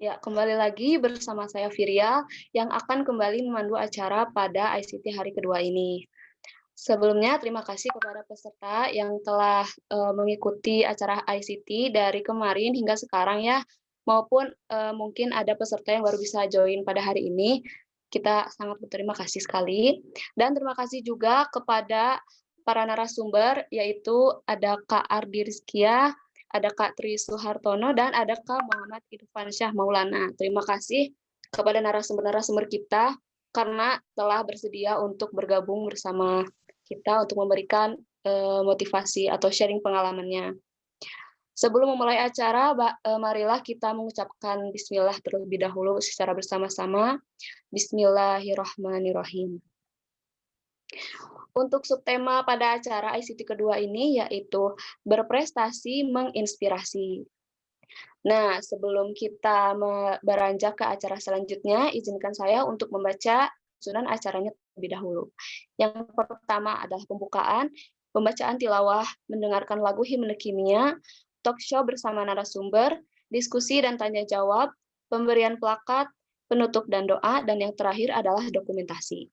Ya, kembali lagi bersama saya Viria yang akan kembali memandu acara pada ICT hari kedua ini. Sebelumnya, terima kasih kepada peserta yang telah mengikuti acara ICT dari kemarin hingga sekarang ya, maupun mungkin ada peserta yang baru bisa join pada hari ini. Kita sangat berterima kasih sekali. Dan terima kasih juga kepada para narasumber, yaitu ada Kak Ardi Rizkia, ada Kak Tri Suhartono, dan ada Kak Muhammad Irfansyah Maulana. Terima kasih kepada narasumber-narasumber kita karena telah bersedia untuk bergabung bersama kita untuk memberikan motivasi atau sharing pengalamannya. Sebelum memulai acara, marilah kita mengucapkan bismillah terlebih dahulu secara bersama-sama. Bismillahirrahmanirrahim. Untuk subtema pada acara ICT kedua ini yaitu berprestasi menginspirasi. Nah, sebelum kita beranjak ke acara selanjutnya, izinkan saya untuk membaca susunan acaranya terlebih dahulu. Yang pertama adalah pembukaan, pembacaan tilawah, mendengarkan lagu himne kimia, talk show bersama narasumber, diskusi dan tanya jawab, pemberian plakat, penutup dan doa, dan yang terakhir adalah dokumentasi.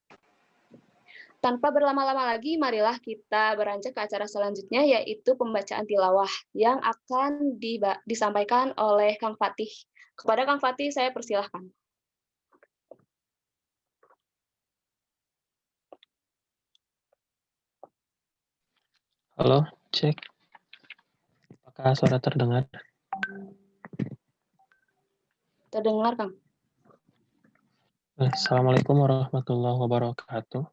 Tanpa berlama-lama lagi, marilah kita beranjak ke acara selanjutnya, yaitu pembacaan tilawah yang akan disampaikan oleh Kang Fatih. Kepada Kang Fatih, saya persilahkan. Halo, cek. Apakah suara terdengar? Terdengar, Kang. Assalamualaikum warahmatullahi wabarakatuh.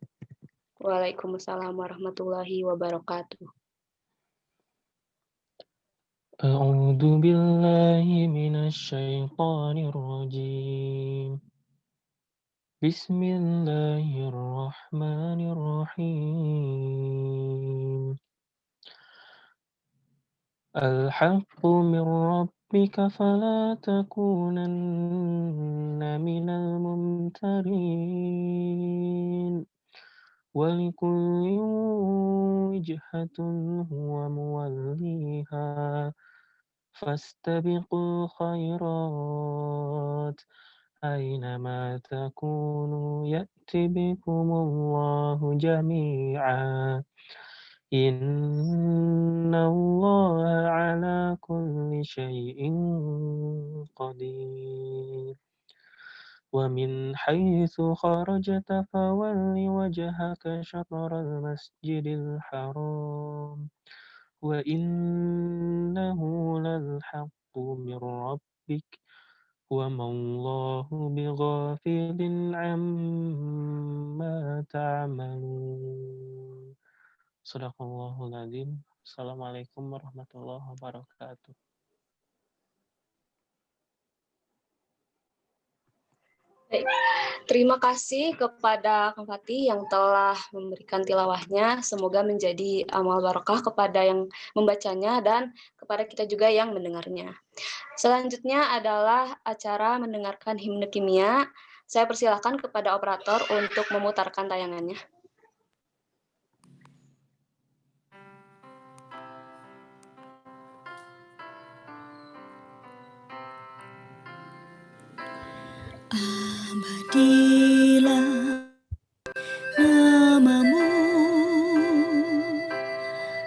Waalaikumsalam warahmatullahi wabarakatuh. A'udzu billahi minasy syaithanir rajim. Bismillahirrahmanirrahim. Al-haqqu min rabbika fala takunanna minal mumtarin. ولكل وجهة هو موليها فاستبقوا الخيرات أينما تكونوا يأت بكم الله جميعا إن الله على كل شيء قدير ومن حيث خرجت فول وجهك شطر المسجد الحرام وإنه للحق من ربك وما الله بغافل عما تعملون صدق الله العظيم. Assalamualaikum warahmatullahi wabarakatuh. Baik. Terima kasih kepada Kang Fatih yang telah memberikan tilawahnya. Semoga menjadi amal barokah kepada yang membacanya dan kepada kita juga yang mendengarnya. Selanjutnya adalah acara mendengarkan himne kimia. Saya persilakan kepada operator untuk memutarkan tayangannya. Abadilah namamu,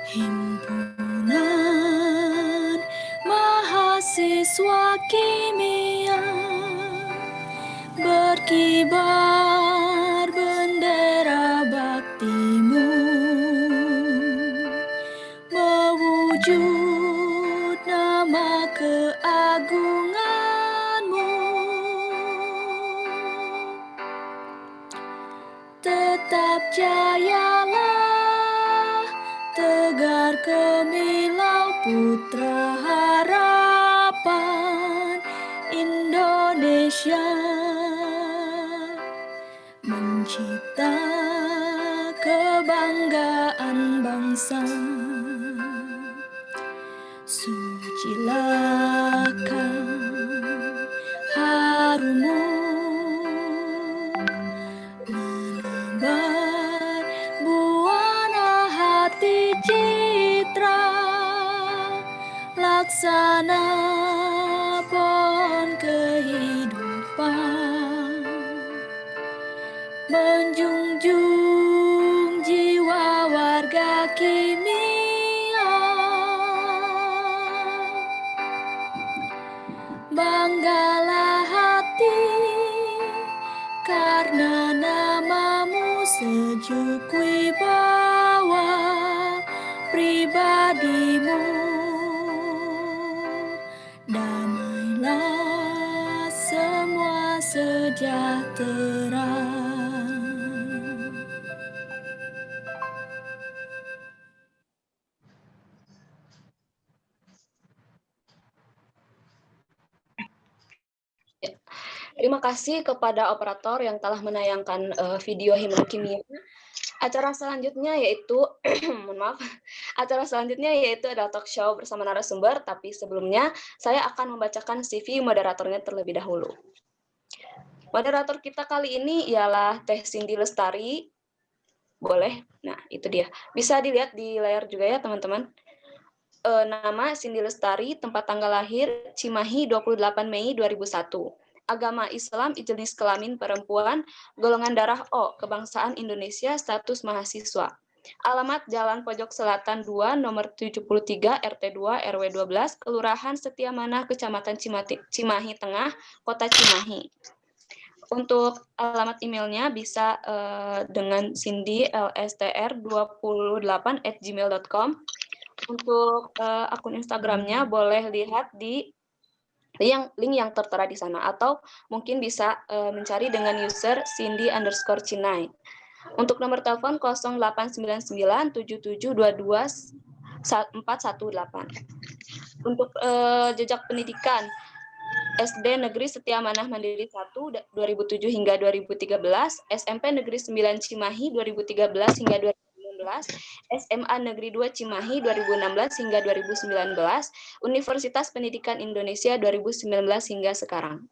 himpunan mahasiswa kimia, berkibar bendera baktimu, mewujud nama keagunganmu. Tetap jayalah, tegar kemilau putra harapan Indonesia, mencipta kebanggaan bangsa. Sucilakan harummu, menebar buana hati citra, laksana pohon kehidupan menjunjung jiwa warga kimia. Banggalah hati karena namamu sejuk wibawa pribadimu. Damailah semua sejahtera. Terima kasih kepada operator yang telah menayangkan video himne kimia. Acara selanjutnya yaitu, mohon maaf, acara selanjutnya yaitu adalah talk show bersama narasumber, tapi sebelumnya saya akan membacakan CV moderatornya terlebih dahulu. Moderator kita kali ini ialah Teh Cindy Lestari. Boleh? Nah, itu dia. Bisa dilihat di layar juga ya, teman-teman. Nama Cindy Lestari, tempat tanggal lahir Cimahi 28 Mei 2001. Agama Islam, jenis kelamin perempuan, golongan darah O, kebangsaan Indonesia, status mahasiswa. Alamat Jalan Pojok Selatan 2, nomor 73, RT 2, RW 12, Kelurahan Setiamanah, Kecamatan Cimahi Tengah, Kota Cimahi. Untuk alamat emailnya bisa dengan cindylstr28@gmail.com. Untuk akun Instagramnya boleh lihat di link yang tertera di sana, atau mungkin bisa mencari dengan user Cindy_Cinai. Untuk nomor telepon 08997722 418. Untuk jejak pendidikan, SD Negeri Setiamanah Mandiri 1 2007 hingga 2013, SMP Negeri 9 Cimahi 2013 hingga 2019, SMA Negeri 2 Cimahi 2016 hingga 2019, Universitas Pendidikan Indonesia 2019 hingga sekarang.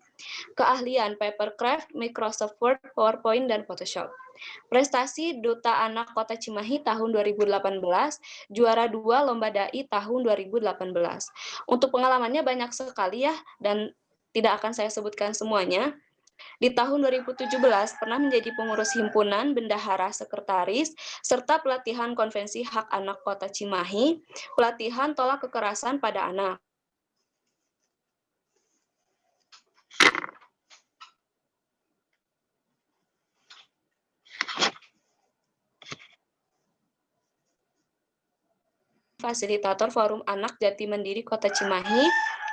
Keahlian papercraft, Microsoft Word, PowerPoint, dan Photoshop. Prestasi Duta Anak Kota Cimahi tahun 2018, juara 2 Lomba Dai tahun 2018. Untuk pengalamannya banyak sekali ya, dan tidak akan saya sebutkan semuanya. Di tahun 2017 pernah menjadi pengurus himpunan, bendahara, sekretaris, serta pelatihan konvensi hak anak Kota Cimahi, pelatihan tolak kekerasan pada anak. Fasilitator Forum Anak Jati Mandiri Kota Cimahi,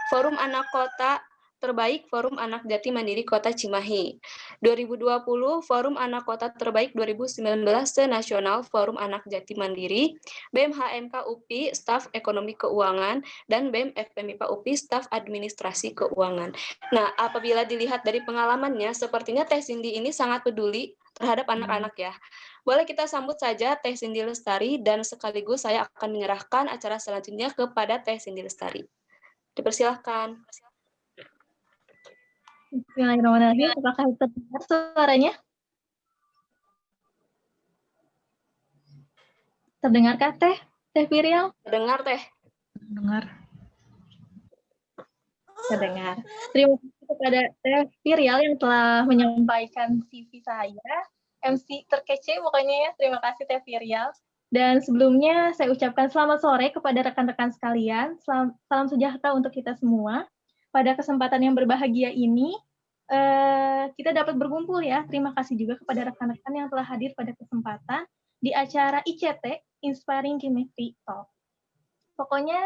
Forum Anak Kota Terbaik Forum Anak Jati Mandiri Kota Cimahi. 2020 Forum Anak Kota Terbaik 2019 se-Nasional Forum Anak Jati Mandiri, BEM HMK UPI Staf Ekonomi Keuangan, dan BEM FPMIPA UPI Staf Administrasi Keuangan. Nah, apabila dilihat dari pengalamannya, sepertinya Teh Cindy ini sangat peduli terhadap anak-anak ya. Boleh kita sambut saja Teh Cindy Lestari, dan sekaligus saya akan menyerahkan acara selanjutnya kepada Teh Cindy Lestari. Dipersilahkan. Bismillahirrahmanirrahim. Apakah terdengar suaranya? Terdengarkah Teh? Teh Virial? Dengar Teh. Dengar. Terdengar. Terima kasih kepada Teh Virial yang telah menyampaikan CV saya. MC terkece pokoknya ya. Terima kasih Teh Virial. Dan sebelumnya saya ucapkan selamat sore kepada rekan-rekan sekalian. Salam sejahtera untuk kita semua. Pada kesempatan yang berbahagia ini, kita dapat berkumpul ya. Terima kasih juga kepada rekan-rekan yang telah hadir pada kesempatan di acara ICT, Inspiring Chemistry Talk. Pokoknya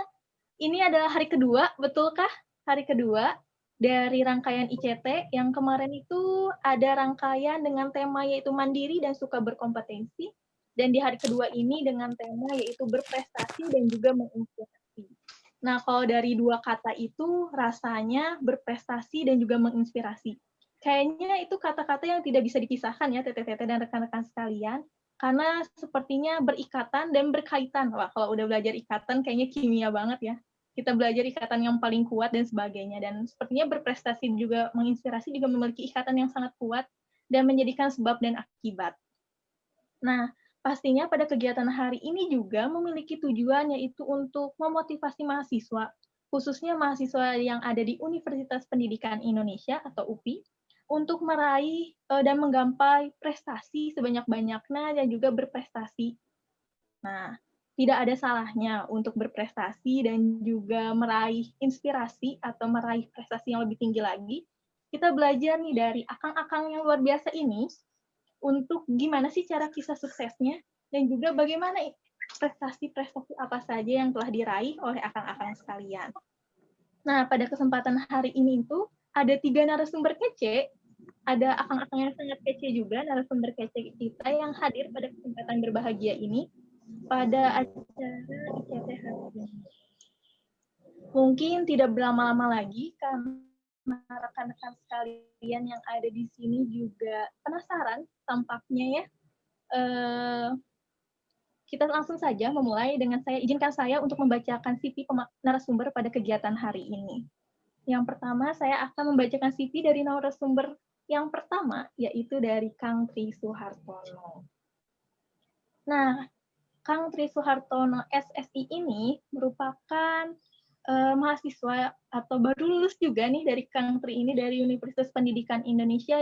ini adalah hari kedua, betulkah? Hari kedua dari rangkaian ICT yang kemarin itu ada rangkaian dengan tema yaitu mandiri dan suka berkompetensi. Dan di hari kedua ini dengan tema yaitu berprestasi dan juga menginspirasi. Nah, kalau dari dua kata itu rasanya berprestasi dan juga menginspirasi. Kayaknya itu kata-kata yang tidak bisa dipisahkan ya, Tete-tete dan rekan-rekan sekalian, karena sepertinya berikatan dan berkaitan. Wah, kalau udah belajar ikatan kayaknya kimia banget ya. Kita belajar ikatan yang paling kuat dan sebagainya. Dan sepertinya berprestasi juga menginspirasi juga memiliki ikatan yang sangat kuat dan menjadikan sebab dan akibat. Nah, pastinya pada kegiatan hari ini juga memiliki tujuan yaitu untuk memotivasi mahasiswa, khususnya mahasiswa yang ada di Universitas Pendidikan Indonesia atau UPI, untuk meraih dan menggapai prestasi sebanyak-banyaknya dan juga berprestasi. Nah, tidak ada salahnya untuk berprestasi dan juga meraih inspirasi atau meraih prestasi yang lebih tinggi lagi. Kita belajar nih dari akang-akang yang luar biasa ini untuk gimana sih cara kisah suksesnya dan juga bagaimana prestasi-prestasi apa saja yang telah diraih oleh akang-akang sekalian. Nah, pada kesempatan hari ini itu ada 3 narasumber kece, ada akang-akang yang sangat kece juga, narasumber kece kita yang hadir pada kesempatan berbahagia ini pada acara ICT hari ini. Mungkin tidak berlama-lama lagi karena rekan-rekan sekalian yang ada di sini juga penasaran tampaknya ya. Kita langsung saja memulai dengan izinkan saya untuk membacakan CV narasumber pada kegiatan hari ini. Yang pertama, saya akan membacakan CV dari narasumber yang pertama, yaitu dari Kang Tri Suhartono. Nah, Kang Tri Suhartono SSI ini merupakan mahasiswa atau baru lulus juga nih dari Kang Tri ini dari Universitas Pendidikan Indonesia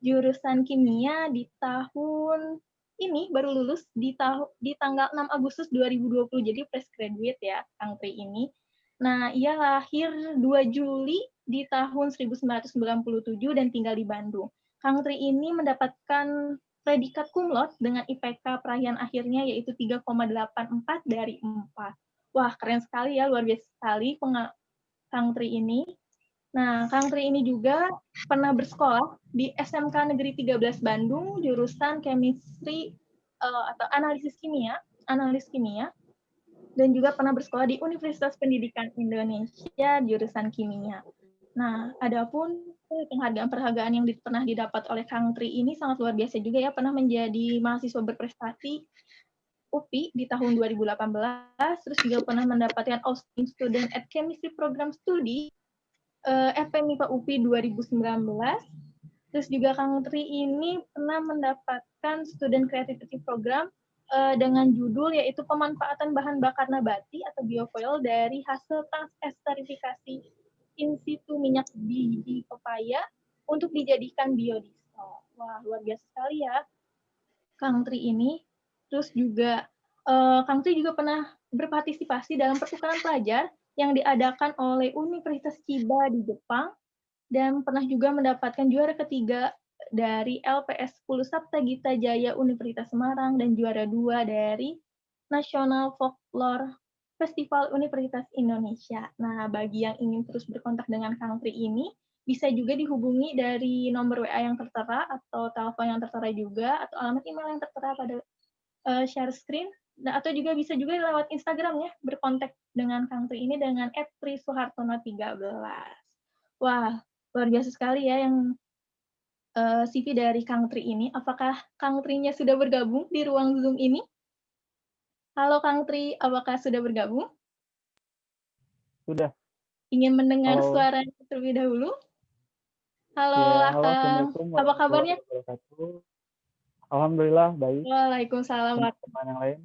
jurusan kimia di tahun ini baru lulus di tanggal 6 Agustus 2020, jadi fresh graduate ya Kang Tri ini. Nah, ia lahir 2 Juli di tahun 1997 dan tinggal di Bandung. Kang Tri ini mendapatkan predikat cum laude dengan IPK perayaan akhirnya yaitu 3,84 dari 4. Wah, keren sekali ya, luar biasa sekali Kang Tri ini. Nah, Kang Tri ini juga pernah bersekolah di SMK Negeri 13 Bandung, jurusan chemistry atau analis kimia, dan juga pernah bersekolah di Universitas Pendidikan Indonesia, jurusan kimia. Nah, adapun penghargaan-penghargaan yang pernah didapat oleh Kang Tri ini sangat luar biasa juga ya, pernah menjadi mahasiswa berprestasi UPI di tahun 2018, terus juga pernah mendapatkan Outstanding Student at Chemistry Program Studi FMIPA UPI 2019. Terus juga Kang Tri ini pernah mendapatkan Student Creativity Program dengan judul yaitu pemanfaatan bahan bakar nabati atau biofuel dari hasil transesterifikasi in situ minyak biji pepaya untuk dijadikan biodiesel. Wah, luar biasa sekali ya Kang Tri ini. Terus juga Kang Tri juga pernah berpartisipasi dalam pertukaran pelajar yang diadakan oleh Universitas Chiba di Jepang dan pernah juga mendapatkan juara ketiga dari LPS 10 Saptagita Jaya Universitas Semarang dan juara 2 dari National Folklore Festival Universitas Indonesia. Nah, bagi yang ingin terus berkontak dengan Kang Tri ini, bisa juga dihubungi dari nomor WA yang tertera atau telepon yang tertera juga atau alamat email yang tertera pada share screen. Nah, atau juga bisa juga lewat Instagram ya, berkontak dengan Kang Tri ini dengan @trisuhartono13. Wah, luar biasa sekali ya yang CV dari Kang Tri ini. Apakah Kang Tri-nya sudah bergabung di ruang Zoom ini? Halo Kang Tri, apakah sudah bergabung? Sudah. Ingin mendengar Halo. suaranya terlebih dahulu? Halo, Ya, halo, Akang. Assalamualaikum Apa kabarnya? wabarakatuh. Alhamdulillah, baik. Waalaikumsalam. Teman yang lain.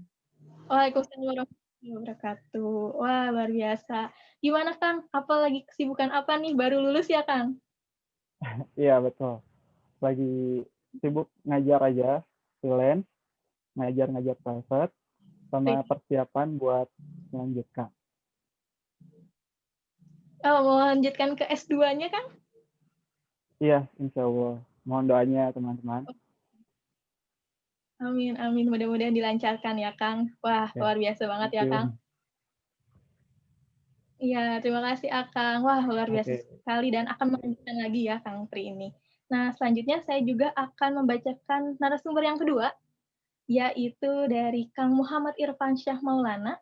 Waalaikumsalam warahmatullahi wabarakatuh. Wah, luar biasa. Gimana, Kang? Apa lagi kesibukan apa nih? Baru lulus ya, Kang? Iya, betul. Lagi sibuk ngajar aja, freelance, ngajar private, sama persiapan buat melanjutkan. Oh, mau lanjutkan ke S2-nya, Kang? Iya, insya Allah. Mohon doanya, teman-teman. Amin, amin. Mudah-mudahan dilancarkan ya, Kang. Wah, Ya, luar biasa banget ya, Kang. Iya, terima kasih, Akang. Wah, luar biasa sekali dan akan melanjutkan lagi ya, Kang Tri ini. Nah, selanjutnya saya juga akan membacakan narasumber yang kedua, yaitu dari Kang Muhammad Irfan Syah Maulana.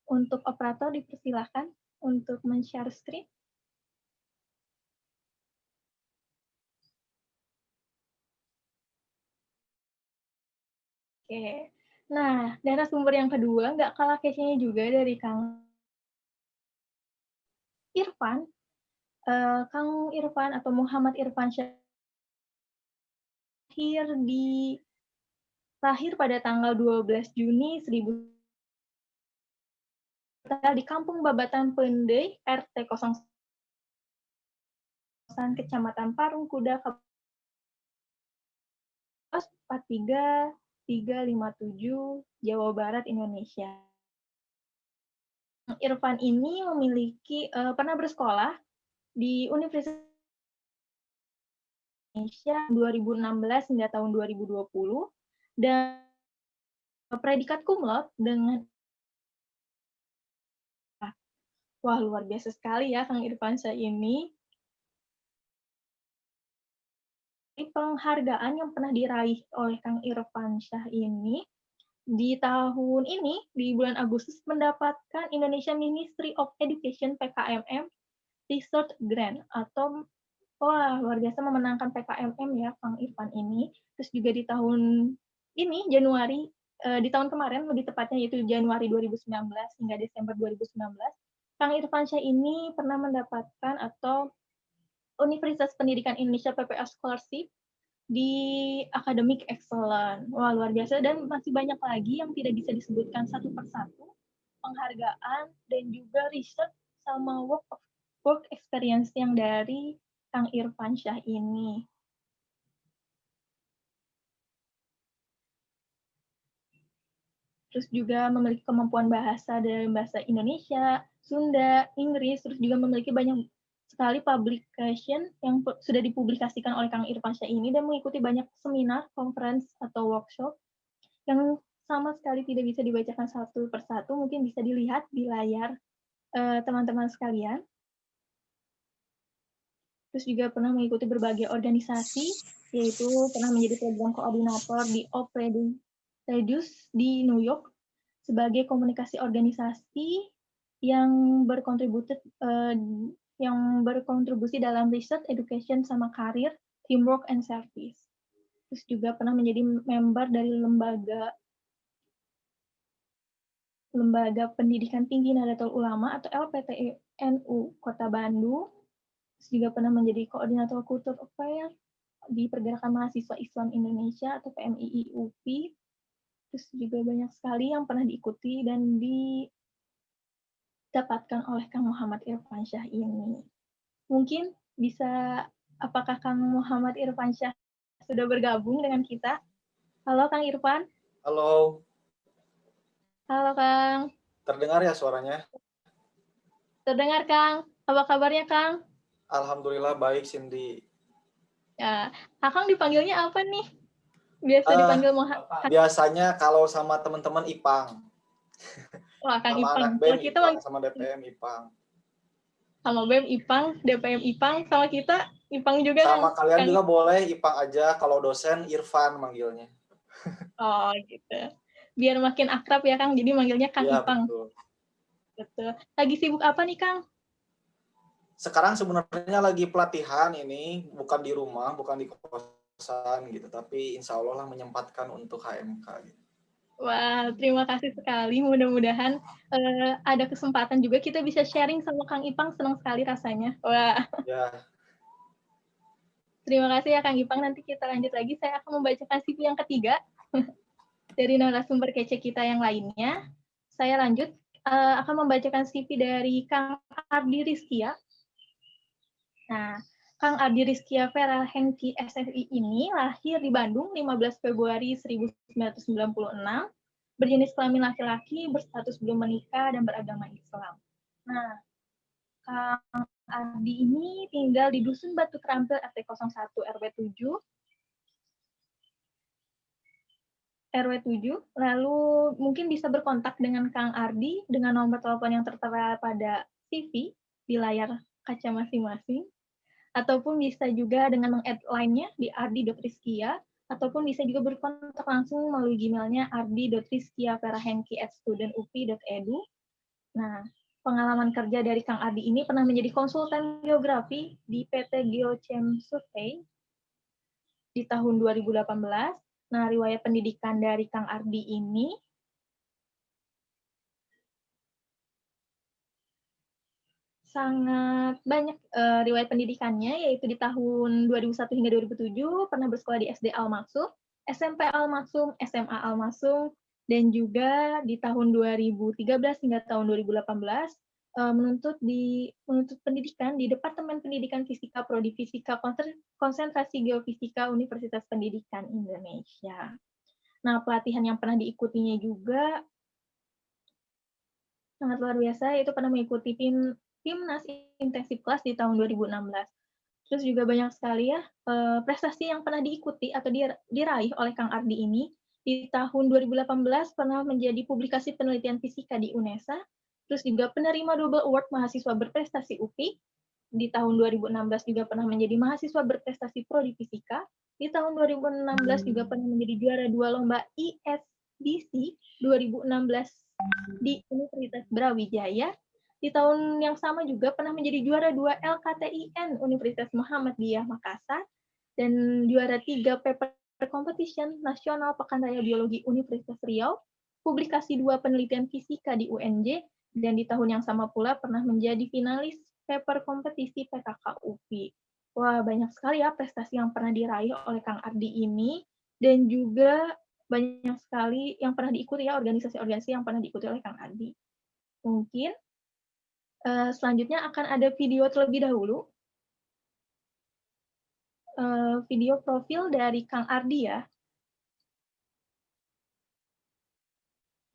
Untuk operator dipersilahkan untuk men-share screen. Oke. Nah, narasumber yang kedua nggak kalah kece-nya juga dari Kang Irfan. Kang Irfan atau Muhammad Irfan Syah lahir pada tanggal 12 Juni 1000 di Kampung Babatan Pendey, RT 01 kawasan Kecamatan Parung Kuda, Kabupaten 43357, Jawa Barat, Indonesia. Irfan ini memiliki pernah bersekolah di Universitas Indonesia 2016 hingga tahun 2020 dan predikat cum laude dengan wah luar biasa sekali ya Kang Irfansyah ini. Penghargaan yang pernah diraih oleh Kang Irfansyah ini di tahun ini, di bulan Agustus, mendapatkan Indonesia Ministry of Education PKMM Research Grant atau wah luar biasa memenangkan PKMM ya Kang Irfan ini. Terus juga di tahun ini Januari di tahun kemarin lebih tepatnya yaitu Januari 2019 hingga Desember 2019, Kang Irfansyah ini pernah mendapatkan atau Universitas Pendidikan Indonesia PPA Scholarship di Academic Excellence. Wah, luar biasa. Dan masih banyak lagi yang tidak bisa disebutkan satu persatu. Penghargaan dan juga research sama work experience yang dari Kang Irfansyah ini. Terus juga memiliki kemampuan bahasa dalam bahasa Indonesia, Sunda, Inggris, terus juga memiliki banyak sekali publication yang sudah dipublikasikan oleh Kang Irfansyah ini dan mengikuti banyak seminar, conference, atau workshop yang sama sekali tidak bisa dibacakan satu persatu, mungkin bisa dilihat di layar teman-teman sekalian. Terus juga pernah mengikuti berbagai organisasi, yaitu pernah menjadi program koordinator di Reduce di New York sebagai komunikasi organisasi yang berkontribusi dalam research, education, sama karir, teamwork, and service. Terus juga pernah menjadi member dari Lembaga Pendidikan Tinggi Nahdlatul Ulama atau LPTNU Kota Bandung. Terus juga pernah menjadi koordinator Culture Affair di Pergerakan Mahasiswa Islam Indonesia atau PMII UPI. Terus juga banyak sekali yang pernah diikuti dan didapatkan oleh Kang Muhammad Irfansyah ini. Mungkin bisa, apakah Kang Muhammad Irfansyah sudah bergabung dengan kita? Halo Kang Irfan. Halo. Halo Kang. Terdengar ya suaranya? Terdengar Kang. Apa kabarnya Kang? Alhamdulillah baik Cindy. Ya, Akang dipanggilnya apa nih? Biasa dipanggil Muhammad. Biasanya kalau sama teman-teman Ipang. Wah, Kang sama Ipang. anak BEM kita Ipang, sama DPM Ipang. Sama BEM Ipang, DPM Ipang, sama kita Ipang juga. Sama kan? Kalian Kang juga boleh Ipang aja, kalau dosen Irfan manggilnya. Oh gitu. Biar makin akrab ya Kang, jadi manggilnya Kang ya, Ipang. Betul. Lagi sibuk apa nih Kang? Sekarang sebenarnya lagi pelatihan ini, bukan di rumah, bukan di kosan gitu, tapi insya Allah lah menyempatkan untuk HMK gitu. Wah, terima kasih sekali. Mudah-mudahan ada kesempatan juga kita bisa sharing sama Kang Ipang. Senang sekali rasanya. Wah. Ya. Terima kasih ya Kang Ipang. Nanti kita lanjut lagi. Saya akan membacakan CV yang ketiga dari narasumber kece kita yang lainnya. Saya lanjut akan membacakan CV dari Kang Ardi Rizkia. Nah, Kang Ardi Rizkia Vera Hengki SFI ini lahir di Bandung 15 Februari 1996, berjenis kelamin laki-laki, berstatus belum menikah, dan beragama Islam. Nah, Kang Ardi ini tinggal di Dusun Batu Kerampil RT 01 RW7, lalu mungkin bisa berkontak dengan Kang Ardi dengan nomor telepon yang tertera pada CV di layar kaca masing-masing, ataupun bisa juga dengan meng-add line-nya di ardi.rizkia, ataupun bisa juga berkontak langsung melalui Gmail-nya ardi.rizkia.verahenki@studenupi.edu. Nah, pengalaman kerja dari Kang Ardi ini pernah menjadi konsultan geografi di PT Geochem Survey di tahun 2018. Nah, riwayat pendidikan dari Kang Ardi ini sangat banyak riwayat pendidikannya, yaitu di tahun 2001 hingga 2007 pernah bersekolah di SD Al-Maksum, SMP Al-Maksum, SMA Al-Maksum, dan juga di tahun 2013 hingga tahun 2018 menuntut pendidikan di Departemen Pendidikan Fisika Prodi Fisika Konsentrasi Geofisika Universitas Pendidikan Indonesia. Nah, pelatihan yang pernah diikutinya juga sangat luar biasa, yaitu pernah mengikuti Timnas Intensif Kelas di tahun 2016. Terus juga banyak sekali ya prestasi yang pernah diikuti atau diraih oleh Kang Ardi ini. Di tahun 2018 pernah menjadi publikasi penelitian fisika di UNESA, terus juga penerima double award mahasiswa berprestasi UPI. Di tahun 2016 juga pernah menjadi mahasiswa berprestasi prodi fisika. Di tahun 2016 juga pernah menjadi juara 2 lomba ISBC 2016 di Universitas Brawijaya. Di tahun yang sama juga pernah menjadi juara 2 LKTIN Universitas Muhammadiyah Makassar dan juara 3 paper competition nasional Pekan Raya Biologi Universitas Riau, publikasi 2 penelitian fisika di UNJ, dan di tahun yang sama pula pernah menjadi finalis paper kompetisi PKK UPI. Wah, banyak sekali ya prestasi yang pernah diraih oleh Kang Ardi ini, dan juga banyak sekali yang pernah diikuti ya, organisasi-organisasi yang pernah diikuti oleh Kang Ardi. Mungkin selanjutnya akan ada video terlebih dahulu. Video profil dari Kang Ardi ya.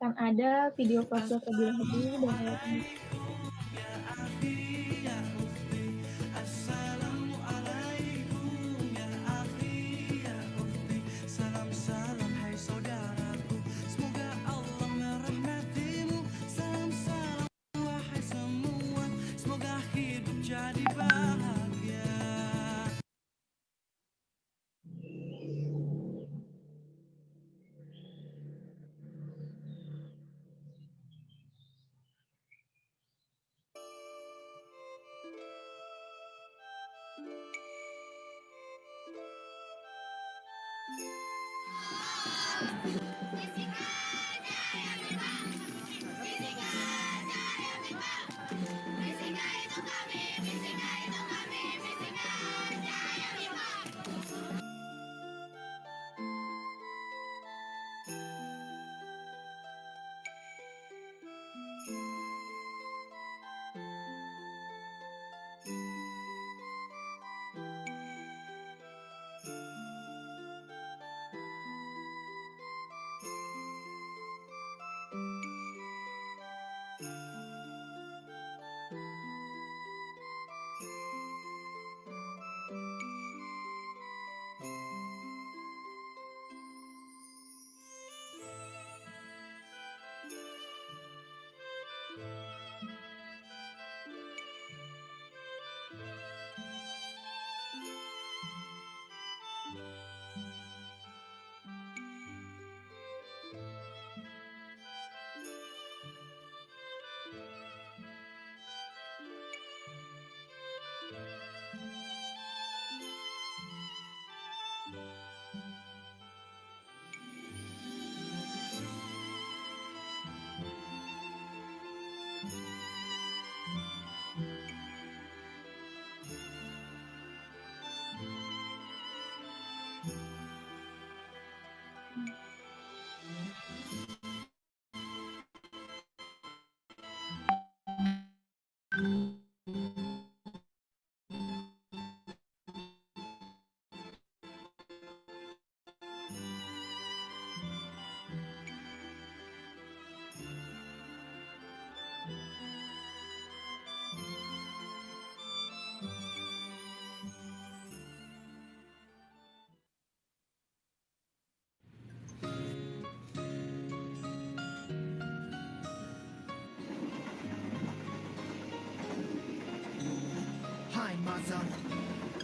Akan ada video profil terlebih dahulu dari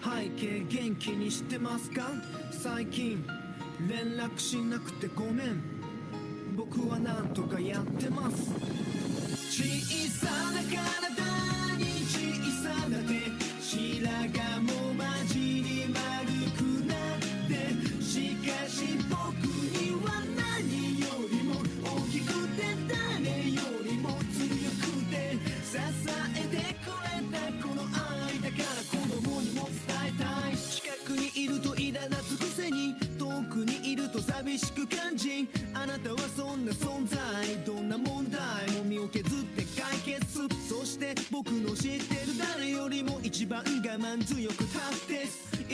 背景元気にしてますか？最近連絡しなくてごめん。僕はなんとかやってます。小さな体に小さな手、白髪も混じり丸くなって、しかし僕には何よりも大きくて誰よりも強くて支えてくれたこの愛だから子供にも伝えたい。近くにいると苛立つくせに遠くにいると寂しく感じ、あなたはそんな存在、どんな問題も身を削って解決、そして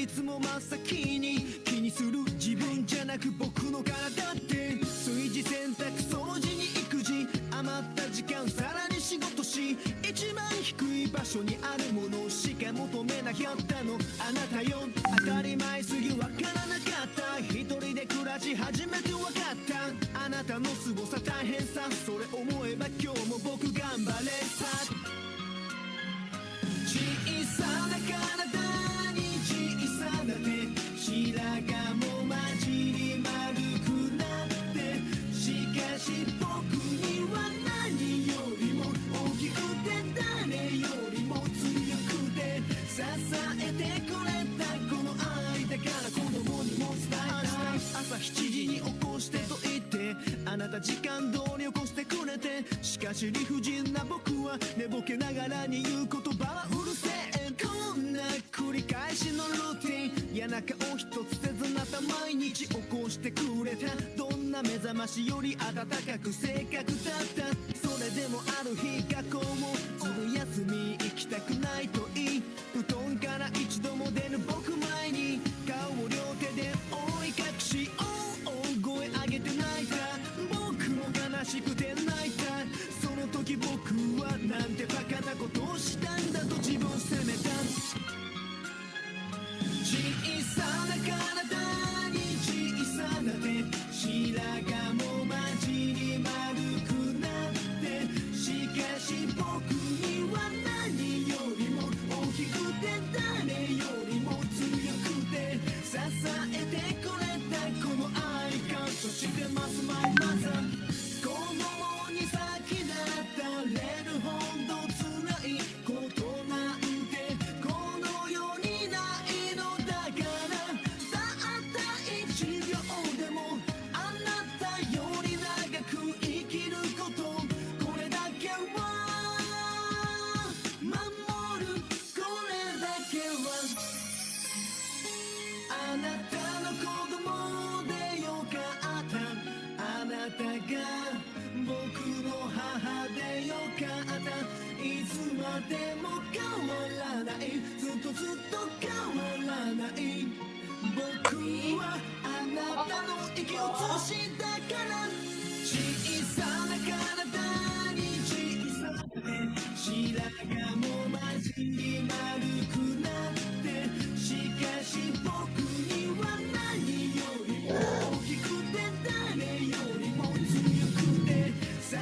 いつも真っ先に気にする自分じゃなく僕の体って炊事洗濯掃除に育児余った時間さらに仕事し一番低い場所にあるものしか求めなかったのあなたよ当たり前すぎわからなかった一人で暮らし初めてわかったあなたの凄さ大変さそれ思えば今日も僕頑張れさ小さな体に小さな手白髪も混じり丸くなってしかし僕には何よりも大きくて誰よりも強くて支えてくれたこの愛だから子供にも伝えたい朝7時に起こしてと言ってあなた時間通り起こしてくれてしかし理不尽な僕は寝ぼけながらに言う言葉はうるせえこんな繰り返しのルーティン嫌な顔一つせずまた毎日起こしてくれたどんな目覚ましより温かく正確だったそれでもある日学校もずる休み行きたくないと言い布団から一度も出ぬ僕前に顔を両手で覆い隠し大声上げて泣いた僕も悲しくて泣いたその時僕はなんてバカなことをしたんだと自分を責めた小さな体に小さな手白髪も混じり丸くなってしかし僕には何よりも大きくて誰よりも強くて支えてくれたこの愛感謝してますマイマザー子供に先立たれるほど辛いことなんてこの世にないのだからたった1秒でもあなたより長く生きることこれだけは守るこれだけはあなたの子供でよかったあなたが僕の母でよかったいつまでも変わらないずっとずっと変わらない僕はあなたの息を通しだから小さな体に小さな手白髪も混じり丸くなってしかし僕には何よりも大きくて誰よりも強くて支え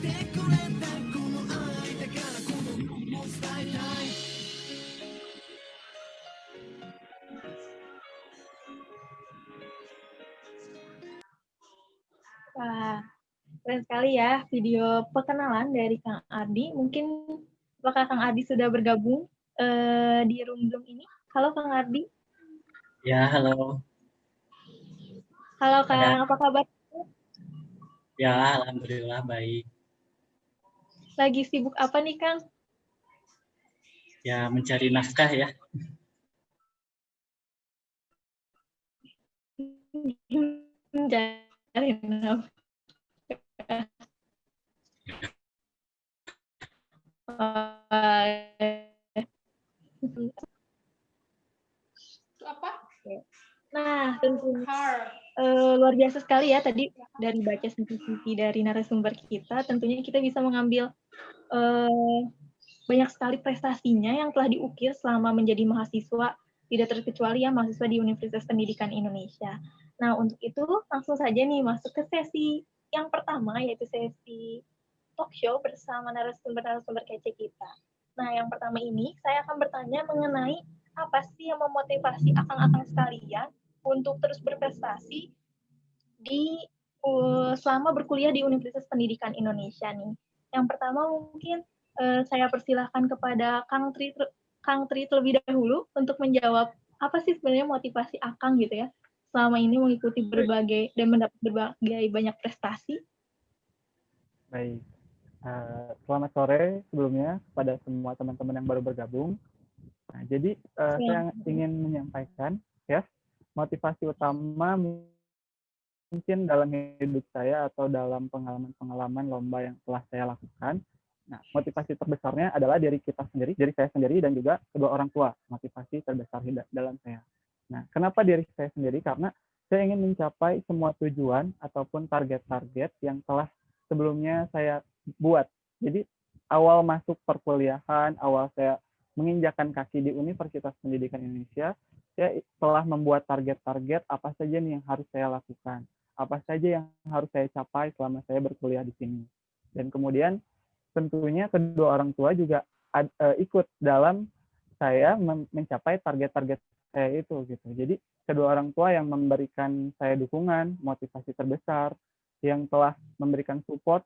てくれたこの愛だから子供にも伝えたいWah, keren sekali ya video perkenalan dari Kang Ardi. Mungkin apakah Kang Ardi sudah bergabung di room Zoom ini? Halo Kang Ardi. Ya, halo. Halo Kang, apa kabar? Ya, alhamdulillah baik. Lagi sibuk apa nih Kang? Ya, mencari nafkah ya. Mencari nafkah. Apa? Nah, tentunya luar biasa sekali ya tadi dari baca CV dari narasumber kita, tentunya kita bisa mengambil banyak sekali prestasinya yang telah diukir selama menjadi mahasiswa, tidak terkecuali ya mahasiswa di Universitas Pendidikan Indonesia. Nah, untuk itu langsung saja nih masuk ke sesi yang pertama, yaitu sesi talk show bersama narasumber-narasumber kece kita. Nah, yang pertama ini saya akan bertanya mengenai apa sih yang memotivasi akang-akang sekalian untuk terus berprestasi di selama berkuliah di Universitas Pendidikan Indonesia nih. Yang pertama mungkin saya persilahkan kepada Kang Tri terlebih dahulu untuk menjawab apa sih sebenarnya motivasi akang gitu ya selama ini mengikuti berbagai dan mendapat berbagai banyak prestasi. Baik. Selamat sore sebelumnya kepada semua teman-teman yang baru bergabung. Nah, jadi saya ingin menyampaikan ya motivasi utama mungkin dalam hidup saya atau dalam pengalaman-pengalaman lomba yang telah saya lakukan Nah, motivasi terbesarnya adalah dari kita sendiri, dari saya sendiri dan juga kedua orang tua. Motivasi terbesar dalam saya. Nah, kenapa dari saya sendiri? Karena saya ingin mencapai semua tujuan ataupun target-target yang telah sebelumnya saya buat. Jadi, awal masuk perkuliahan, awal saya menginjakan kaki di Universitas Pendidikan Indonesia, saya telah membuat target-target apa saja nih yang harus saya lakukan, apa saja yang harus saya capai selama saya berkuliah di sini. Dan kemudian tentunya kedua orang tua juga ikut dalam saya mencapai target-target saya itu gitu. Jadi kedua orang tua yang memberikan saya dukungan, motivasi terbesar, yang telah memberikan support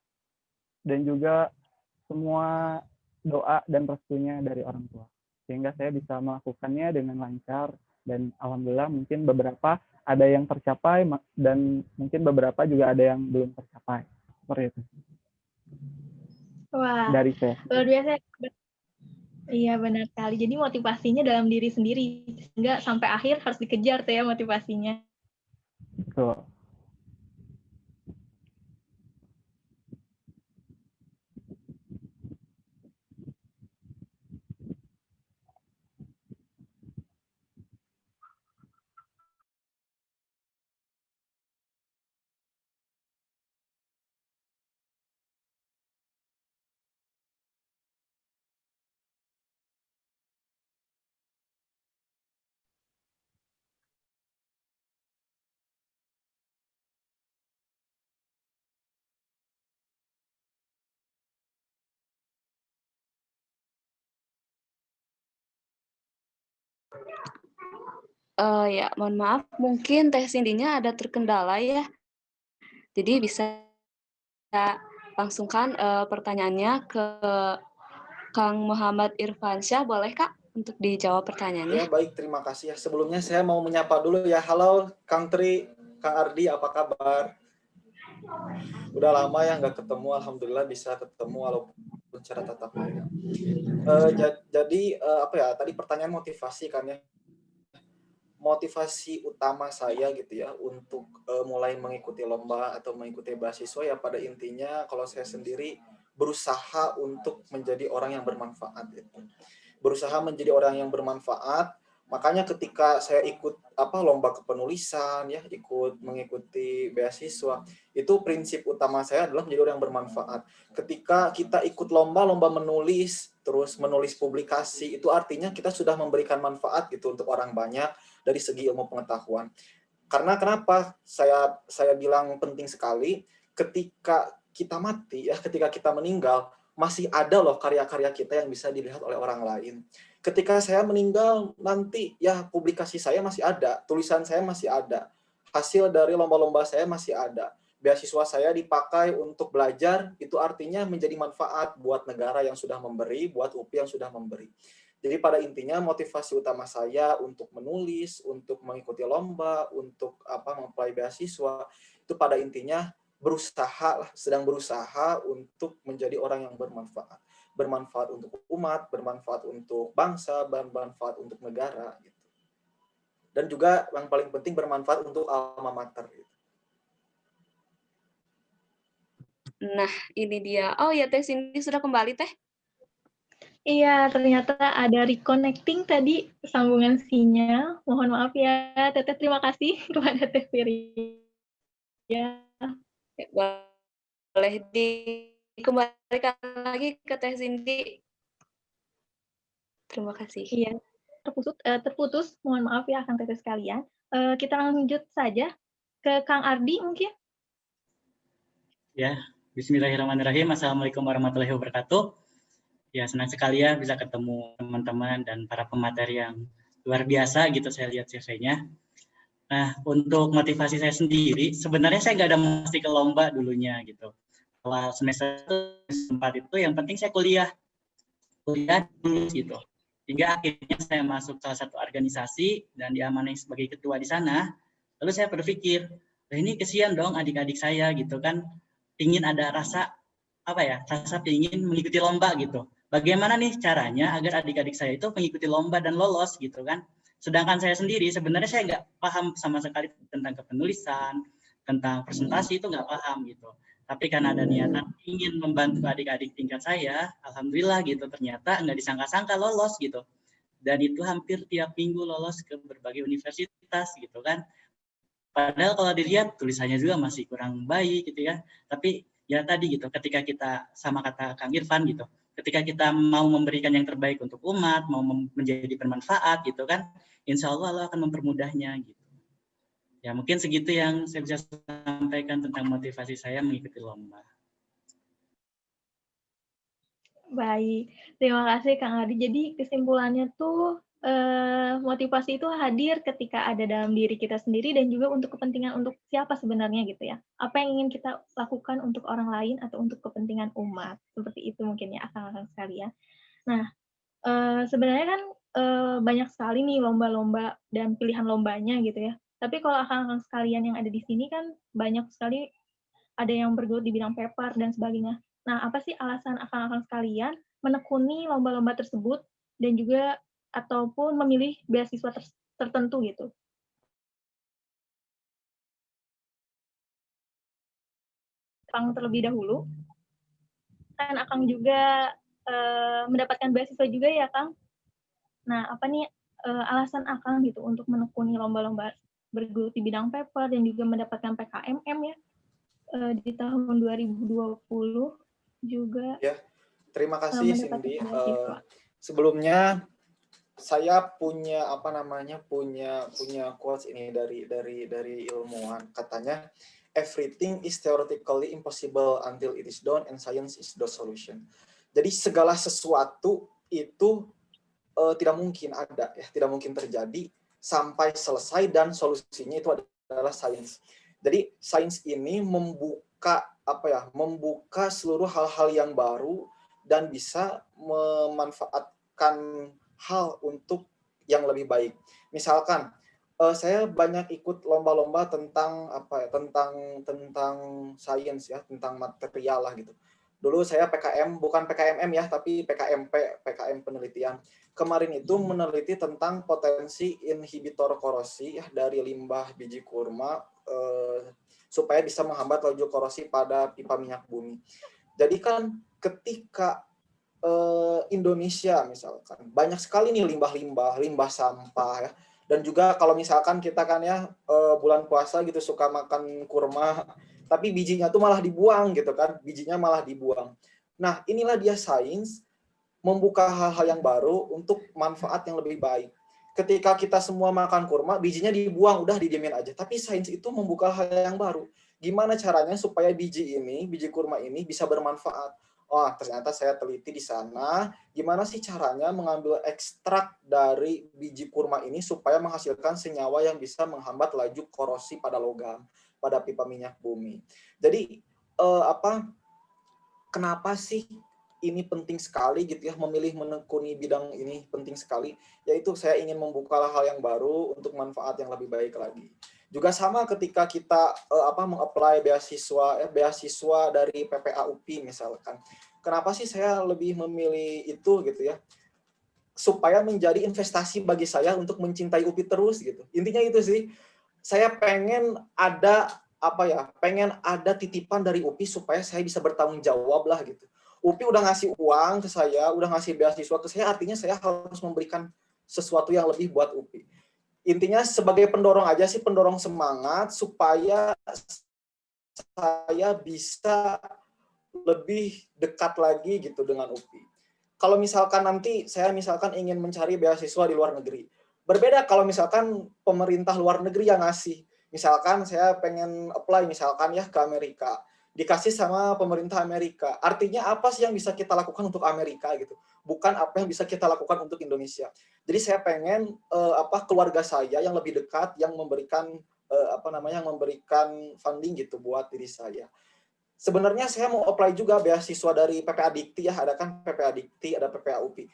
dan juga semua doa dan restunya dari orang tua. Sehingga saya bisa melakukannya dengan lancar dan alhamdulillah mungkin beberapa ada yang tercapai dan mungkin beberapa juga ada yang belum tercapai. Seperti itu. Wah, Dari saya. luar biasa. Iya, benar sekali. Jadi motivasinya dalam diri sendiri, sehingga sampai akhir harus dikejar tuh ya motivasinya. Betul. Ya, mohon maaf, mungkin Teh Cindy-nya ada terkendala ya. Jadi bisa langsungkan pertanyaannya ke Kang Muhammad Irfansyah, boleh Kak untuk dijawab pertanyaannya? Ya, baik, terima kasih ya. Sebelumnya saya mau menyapa dulu ya. Halo Kang Tri, Kang Ardi, apa kabar? Udah lama ya nggak ketemu, alhamdulillah bisa ketemu walaupun secara tatap muka. Jadi apa ya? Tadi pertanyaan motivasi kan ya. Motivasi utama saya gitu ya untuk mulai mengikuti lomba atau mengikuti beasiswa ya pada intinya kalau saya sendiri berusaha untuk menjadi orang yang bermanfaat gitu. Berusaha menjadi orang yang bermanfaat. Makanya ketika saya ikut lomba kepenulisan ya, ikut mengikuti beasiswa, itu prinsip utama saya adalah menjadi orang yang bermanfaat. Ketika kita ikut lomba menulis, terus menulis publikasi, itu artinya kita sudah memberikan manfaat gitu untuk orang banyak dari segi ilmu pengetahuan. Karena kenapa saya bilang penting sekali, ketika kita mati ya, ketika kita meninggal, masih ada loh karya-karya kita yang bisa dilihat oleh orang lain. Ketika saya meninggal nanti ya publikasi saya masih ada, tulisan saya masih ada, hasil dari lomba-lomba saya masih ada, beasiswa saya dipakai untuk belajar, itu artinya menjadi manfaat buat negara yang sudah memberi, buat UPI yang sudah memberi. Jadi pada intinya motivasi utama saya untuk menulis, untuk mengikuti lomba, untuk memperoleh beasiswa, itu pada intinya sedang berusaha untuk menjadi orang yang bermanfaat. Bermanfaat untuk umat, bermanfaat untuk bangsa, bermanfaat untuk negara gitu. Dan juga yang paling penting bermanfaat untuk alma mater gitu. Nah, ini dia. Oh ya, Teh Cindy sudah kembali, Teh? Iya, ternyata ada reconnecting tadi sambungan sinyal. Mohon maaf ya, Teteh. Terima kasih kepada Teh Firia. Boleh dikembalikan lagi ke Teh Cindy. Terima kasih. Iya, terputus. Mohon maaf ya, Kang Teteh sekalian. Kita lanjut saja ke Kang Ardi mungkin. Ya, bismillahirrahmanirrahim. Assalamualaikum warahmatullahi wabarakatuh. Ya, senang sekali ya bisa ketemu teman-teman dan para pemateri yang luar biasa gitu saya lihat CV-nya. Nah, untuk motivasi saya sendiri, sebenarnya saya nggak ada mesti ke lomba dulunya gitu. Awal semester 4 itu yang penting saya kuliah dulu gitu. Hingga akhirnya saya masuk salah satu organisasi dan diamanai sebagai ketua di sana. Lalu saya berpikir, ini kesian dong adik-adik saya gitu kan, ingin ada rasa ingin mengikuti lomba gitu. Bagaimana nih caranya agar adik-adik saya itu mengikuti lomba dan lolos gitu kan. Sedangkan saya sendiri sebenarnya saya nggak paham sama sekali tentang kepenulisan, tentang presentasi itu nggak paham gitu. Tapi karena ada niatan ingin membantu adik-adik tingkat saya, alhamdulillah gitu, ternyata nggak disangka-sangka lolos gitu. Dan itu hampir tiap minggu lolos ke berbagai universitas gitu kan. Padahal kalau dilihat tulisannya juga masih kurang baik gitu ya. Tapi ya tadi gitu, ketika kita sama kata Kang Irfan gitu, ketika kita mau memberikan yang terbaik untuk umat, mau menjadi bermanfaat gitu kan, insya Allah akan mempermudahnya gitu. Ya mungkin segitu yang saya bisa sampaikan tentang motivasi saya mengikuti lomba. Baik, terima kasih Kang Adi. Jadi kesimpulannya tuh motivasi itu hadir ketika ada dalam diri kita sendiri dan juga untuk kepentingan untuk siapa sebenarnya gitu ya. Apa yang ingin kita lakukan untuk orang lain atau untuk kepentingan umat. Seperti itu mungkin ya akang-akang sekalian. Nah, sebenarnya kan banyak sekali nih lomba-lomba dan pilihan lombanya gitu ya. Tapi kalau akang-akang sekalian yang ada di sini kan banyak sekali ada yang bergelut di bidang paper dan sebagainya. Nah, apa sih alasan akang-akang sekalian menekuni lomba-lomba tersebut dan juga ataupun memilih beasiswa tertentu gitu? Akang terlebih dahulu, kan akang juga mendapatkan beasiswa juga ya, Kang? Nah, apa nih alasan akang gitu untuk menekuni lomba-lomba bergelut di bidang paper dan juga mendapatkan PKMM ya di tahun 2020 juga Ya, terima kasih mendapatkan Cindy. beasiswa. Sebelumnya saya punya punya quotes ini dari ilmuwan, katanya everything is theoretically impossible until it is done and science is the solution. Jadi segala sesuatu itu tidak mungkin ada ya, tidak mungkin terjadi sampai selesai dan solusinya itu adalah sains. Jadi sains ini membuka membuka seluruh hal-hal yang baru dan bisa memanfaatkan hal untuk yang lebih baik. Misalkan saya banyak ikut lomba-lomba tentang tentang sains ya, tentang material lah gitu. Dulu saya PKM, bukan PKMM ya, tapi PKMP, PKM penelitian. Kemarin itu meneliti tentang potensi inhibitor korosi ya dari limbah biji kurma supaya bisa menghambat laju korosi pada pipa minyak bumi. Jadi kan ketika Indonesia misalkan banyak sekali nih limbah sampah ya. Dan juga kalau misalkan kita kan ya bulan puasa gitu suka makan kurma, tapi bijinya tuh malah dibuang gitu kan, bijinya malah dibuang. Nah, inilah dia sains membuka hal-hal yang baru untuk manfaat yang lebih baik. Ketika kita semua makan kurma, bijinya dibuang, udah didiemin aja. Tapi sains itu membuka hal yang baru. Gimana caranya supaya biji kurma ini bisa bermanfaat? Oh, ternyata saya teliti di sana, gimana sih caranya mengambil ekstrak dari biji kurma ini supaya menghasilkan senyawa yang bisa menghambat laju korosi pada logam, pada pipa minyak bumi. Jadi kenapa sih ini penting sekali gitu ya, memilih menekuni bidang ini penting sekali, yaitu saya ingin membuka hal yang baru untuk manfaat yang lebih baik lagi. Juga sama ketika kita meng-apply beasiswa dari PPA UPI misalkan. Kenapa sih saya lebih memilih itu gitu ya? Supaya menjadi investasi bagi saya untuk mencintai UPI terus gitu. Intinya itu sih. Saya pengen ada pengen ada titipan dari UPI supaya saya bisa bertanggung jawab lah gitu. UPI udah ngasih uang ke saya, udah ngasih beasiswa ke saya, artinya saya harus memberikan sesuatu yang lebih buat UPI. Intinya sebagai pendorong aja sih, pendorong semangat supaya saya bisa lebih dekat lagi gitu dengan UPI. Kalau misalkan nanti saya ingin mencari beasiswa di luar negeri, berbeda kalau misalkan pemerintah luar negeri yang ngasih. Misalkan saya pengen apply misalkan ya ke Amerika, dikasih sama pemerintah Amerika. Artinya apa sih yang bisa kita lakukan untuk Amerika gitu? Bukan apa yang bisa kita lakukan untuk Indonesia. Jadi saya pengen keluarga saya yang lebih dekat yang memberikan memberikan funding gitu buat diri saya. Sebenarnya saya mau apply juga beasiswa dari PPA Dikti ya, ada kan PPA Dikti, ada PPA UPI.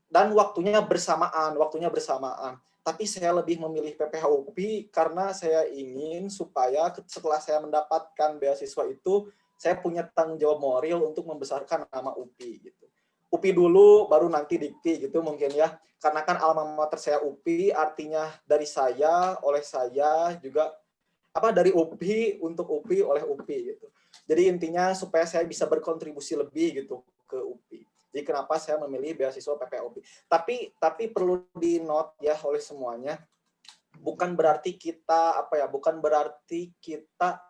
Dan waktunya bersamaan. Tapi saya lebih memilih PPA UPI karena saya ingin supaya setelah saya mendapatkan beasiswa itu, saya punya tanggung jawab moral untuk membesarkan nama UPI gitu. UPI dulu, baru nanti Dikti gitu mungkin ya. Karena kan alma mater saya UPI, artinya dari saya, oleh saya juga dari UPI, untuk UPI, oleh UPI gitu. Jadi intinya supaya saya bisa berkontribusi lebih gitu ke UPI. Jadi kenapa saya memilih beasiswa PPOP. Tapi perlu di note ya oleh semuanya, bukan berarti kita bukan berarti kita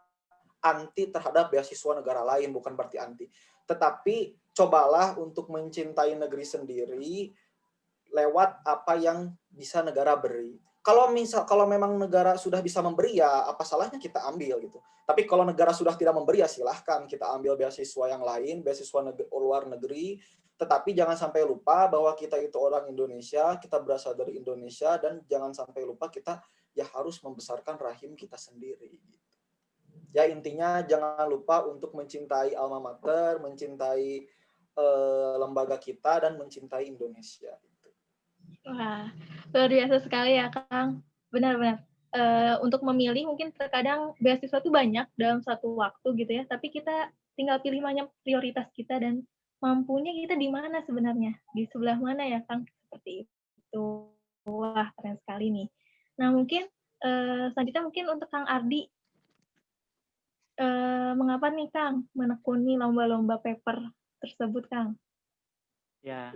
anti terhadap beasiswa negara lain, bukan berarti anti. Tetapi cobalah untuk mencintai negeri sendiri lewat apa yang bisa negara beri. Kalau memang negara sudah bisa memberi, ya apa salahnya kita ambil gitu. Tapi kalau negara sudah tidak memberi, ya silahkan kita ambil beasiswa yang lain, beasiswa luar negeri. Tetapi jangan sampai lupa bahwa kita itu orang Indonesia, kita berasal dari Indonesia, dan jangan sampai lupa kita ya harus membesarkan rahim kita sendiri. Gitu. Ya intinya jangan lupa untuk mencintai alma mater, mencintai lembaga kita, dan mencintai Indonesia. Gitu. Wah, luar biasa sekali ya Kang. Benar-benar. Untuk memilih mungkin terkadang beasiswa itu banyak dalam satu waktu gitu ya, tapi kita tinggal pilih mana prioritas kita dan mampunya kita di mana sebenarnya, di sebelah mana ya Kang, seperti itu. Wah, keren sekali nih. Nah mungkin selanjutnya mungkin untuk Kang Ardi, mengapa nih Kang menekuni lomba-lomba paper tersebut Kang? Ya,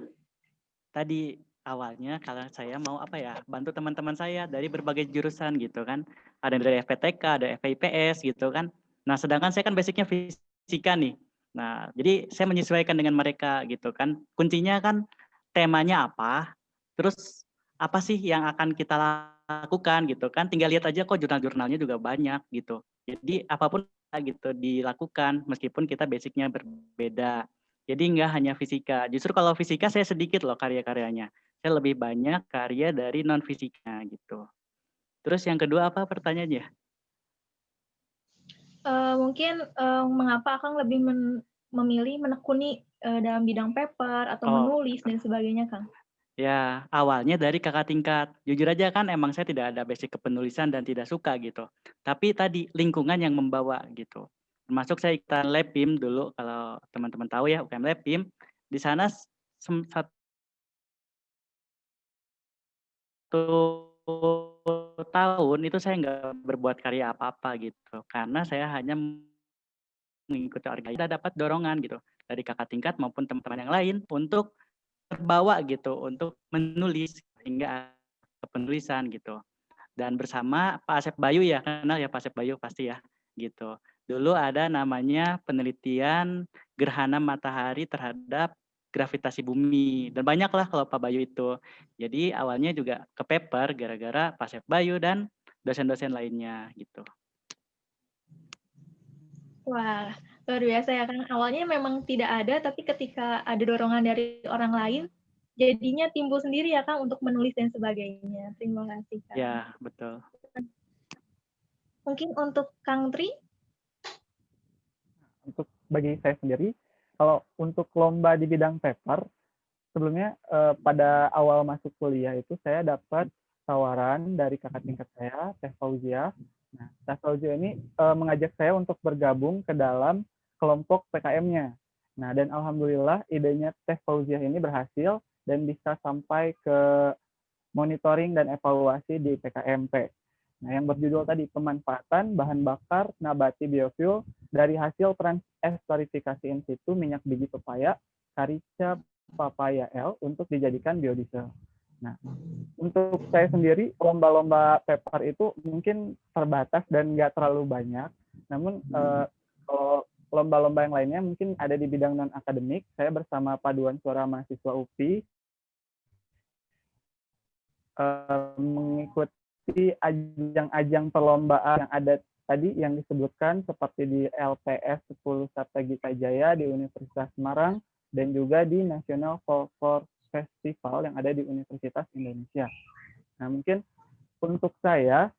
tadi awalnya kalau saya mau bantu teman-teman saya dari berbagai jurusan gitu kan. Ada dari FPTK, ada FIPS gitu kan. Nah, sedangkan saya kan basicnya fisika nih. Nah, jadi saya menyesuaikan dengan mereka gitu kan. Kuncinya kan temanya apa, terus apa sih yang akan kita lakukan gitu kan. Tinggal lihat aja kok jurnal-jurnalnya juga banyak gitu. Jadi apapun gitu dilakukan meskipun kita basicnya berbeda. Jadi nggak hanya fisika. Justru kalau fisika saya sedikit loh karya-karyanya. Saya lebih banyak karya dari non-fisika gitu. Terus yang kedua apa pertanyaannya? Mungkin mengapa Kang lebih memilih menekuni dalam bidang paper atau menulis dan sebagainya Kang? Ya, awalnya dari kakak tingkat. Jujur aja kan emang saya tidak ada basic kepenulisan dan tidak suka gitu. Tapi tadi lingkungan yang membawa gitu. Termasuk saya ikutan LabPIM dulu, kalau teman-teman tahu ya UKM LabPIM. Di sana satu tahun itu saya nggak berbuat karya apa-apa gitu. Karena saya hanya mengikuti organisasi. Kita dapat dorongan gitu dari kakak tingkat maupun teman-teman yang lain untuk terbawa gitu untuk menulis hingga kepenulisan gitu. Dan bersama Pak Asep Bayu ya, kenal ya Pak Asep Bayu pasti ya gitu. Dulu ada namanya penelitian gerhana matahari terhadap gravitasi bumi dan banyaklah kalau Pak Bayu itu. Jadi awalnya juga ke paper gara-gara Pak Asep Bayu dan dosen-dosen lainnya gitu. Wah, luar biasa ya Kang. Awalnya memang tidak ada, tapi ketika ada dorongan dari orang lain, jadinya timbul sendiri ya Kang untuk menulis dan sebagainya. Terima kasih Kang. Ya, betul. Mungkin untuk Kang Tri? Untuk bagi saya sendiri, kalau untuk lomba di bidang paper, sebelumnya pada awal masuk kuliah itu saya dapat tawaran dari kakak tingkat saya, Teh Fauzia. Nah, Teh Fauzia ini mengajak saya untuk bergabung ke dalam kelompok PKM-nya. Nah, dan alhamdulillah idenya Teh Fauzia ini berhasil dan bisa sampai ke monitoring dan evaluasi di PKMP. Nah, yang berjudul tadi pemanfaatan bahan bakar nabati biofuel dari hasil transesterifikasi in situ minyak biji pepaya, Carica papaya L untuk dijadikan biodiesel. Nah, untuk saya sendiri lomba-lomba paper itu mungkin terbatas dan nggak terlalu banyak. Namun kalau lomba-lomba yang lainnya mungkin ada di bidang non akademik. Saya bersama Paduan Suara Mahasiswa UPI mengikuti ajang-ajang perlombaan yang ada tadi yang disebutkan seperti di LPS 10 Strategika Jaya di Universitas Semarang dan juga di National Folklore Festival yang ada di Universitas Indonesia. Nah, mungkin untuk saya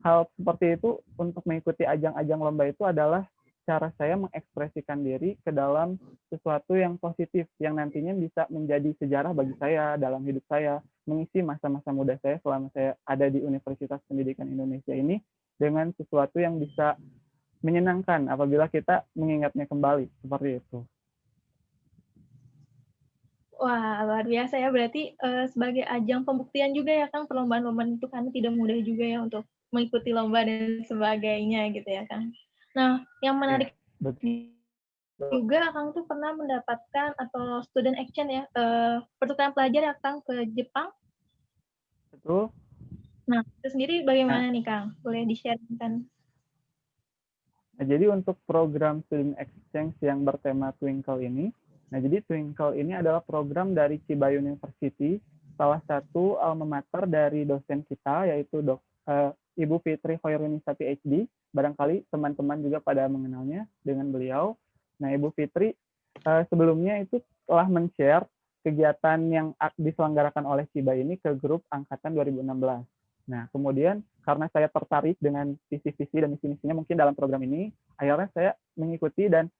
hal seperti itu untuk mengikuti ajang-ajang lomba itu adalah cara saya mengekspresikan diri ke dalam sesuatu yang positif yang nantinya bisa menjadi sejarah bagi saya dalam hidup saya, mengisi masa-masa muda saya selama saya ada di Universitas Pendidikan Indonesia ini dengan sesuatu yang bisa menyenangkan apabila kita mengingatnya kembali, seperti itu. Wah, luar biasa ya. Berarti sebagai ajang pembuktian juga ya Kang, perlombaan-lombaan itu kan tidak mudah juga ya untuk mengikuti lomba dan sebagainya gitu ya Kang. Nah, yang menarik Betul. Juga Akang tuh pernah mendapatkan atau student action ya, pertukaran pelajar ya Kang ke Jepang. Betul. Nah, itu sendiri bagaimana nih Kang? Boleh di-share-kan? Nah, jadi untuk program student exchange yang bertema Twinkle ini, nah jadi Twinkle ini adalah program dari Chiba University, salah satu alma mater dari dosen kita, yaitu Ibu Fitri Hoirunisati PhD. Barangkali teman-teman juga pada mengenalnya dengan beliau. Nah, Ibu Fitri sebelumnya itu telah men-share kegiatan yang diselenggarakan oleh Chiba ini ke grup angkatan 2016. Nah, kemudian karena saya tertarik dengan visi-visi dan misi-misinya mungkin dalam program ini, akhirnya saya mengikuti dan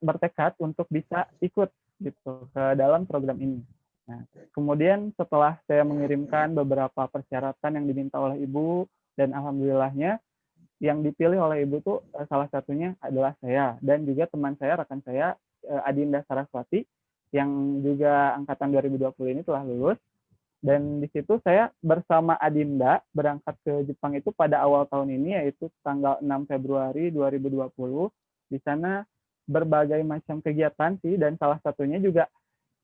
bertekad untuk bisa ikut gitu ke dalam program ini. Nah, kemudian setelah saya mengirimkan beberapa persyaratan yang diminta oleh Ibu, dan alhamdulillahnya yang dipilih oleh Ibu tuh salah satunya adalah saya dan juga teman saya, rekan saya Adinda Saraswati yang juga angkatan 2020 ini telah lulus. Dan di situ saya bersama Adinda berangkat ke Jepang itu pada awal tahun ini, yaitu tanggal 6 Februari 2020. Di sana berbagai macam kegiatan sih, dan salah satunya juga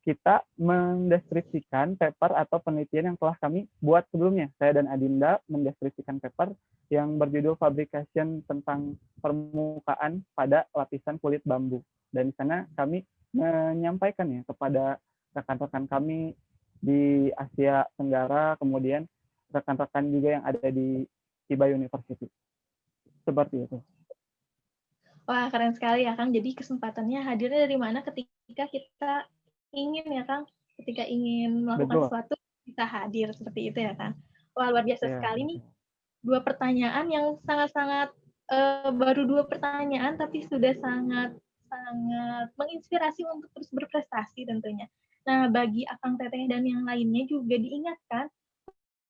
kita mendeskripsikan paper atau penelitian yang telah kami buat sebelumnya. Saya dan Adinda mendeskripsikan paper yang berjudul Fabrication tentang permukaan pada lapisan kulit bambu. Dan di sana kami menyampaikannya kepada rekan-rekan kami di Asia Tenggara, kemudian rekan-rekan juga yang ada di Chiba University. Seperti itu. Wah, keren sekali ya Kang. Jadi kesempatannya hadirnya dari mana ketika kita ingin ya Kang, ketika ingin melakukan sesuatu bisa hadir seperti itu ya Kang. Wah, luar biasa sekali nih. Dua pertanyaan yang sangat-sangat baru 2 pertanyaan tapi sudah sangat menginspirasi untuk terus berprestasi tentunya. Nah, bagi Akang Teteh dan yang lainnya juga diingatkan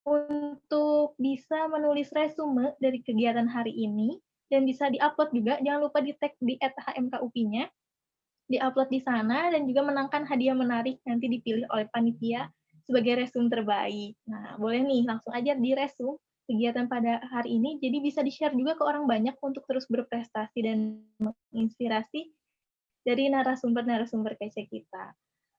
untuk bisa menulis resume dari kegiatan hari ini dan bisa diupload juga. Jangan lupa di-tag di @hmkupi-nya, diupload di sana dan juga menangkan hadiah menarik nanti dipilih oleh panitia sebagai resume terbaik. Nah, boleh nih langsung aja di resume kegiatan pada hari ini, jadi bisa di-share juga ke orang banyak untuk terus berprestasi dan menginspirasi dari narasumber-narasumber kece kita.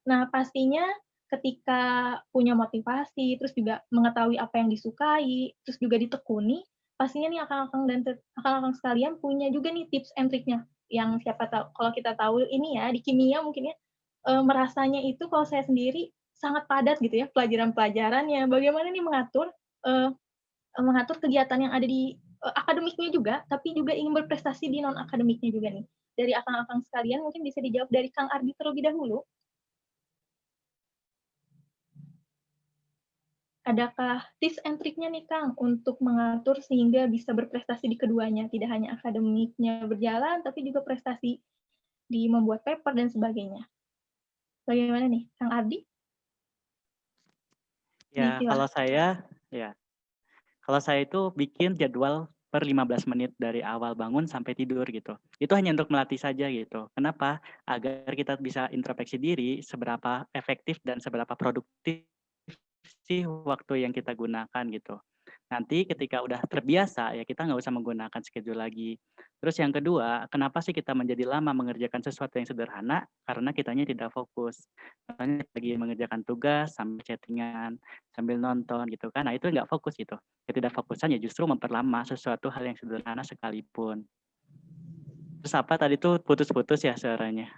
Nah, pastinya ketika punya motivasi, terus juga mengetahui apa yang disukai, terus juga ditekuni, pastinya nih akang-akang dan akang-akang sekalian punya juga nih tips and triknya. Yang siapa tahu, kalau kita tahu ini ya, di kimia mungkin ya, merasanya itu kalau saya sendiri sangat padat gitu ya, pelajaran-pelajarannya. Bagaimana nih mengatur kegiatan yang ada di akademiknya juga, tapi juga ingin berprestasi di non-akademiknya juga nih. Dari akang-akang sekalian mungkin bisa dijawab dari Kang Ardi terlebih dahulu. Adakah tips and triknya nih Kang untuk mengatur sehingga bisa berprestasi di keduanya, tidak hanya akademiknya berjalan, tapi juga prestasi di membuat paper dan sebagainya. Bagaimana nih, Kang Ardi? Ya, kalau saya itu bikin jadwal per 15 menit dari awal bangun sampai tidur gitu. Itu hanya untuk melatih saja gitu. Kenapa? Agar kita bisa introspeksi diri seberapa efektif dan seberapa produktif sih waktu yang kita gunakan gitu. Nanti ketika udah terbiasa ya kita nggak usah menggunakan schedule lagi. Terus yang kedua, kenapa sih kita menjadi lama mengerjakan sesuatu yang sederhana? Karena kitanya tidak fokus. Misalnya lagi mengerjakan tugas sambil chattingan, sambil nonton gitu kan. Nah itu nggak fokus gitu. Ketidakfokusan ya justru memperlama sesuatu hal yang sederhana sekalipun. Terus apa tadi tuh putus-putus ya suaranya?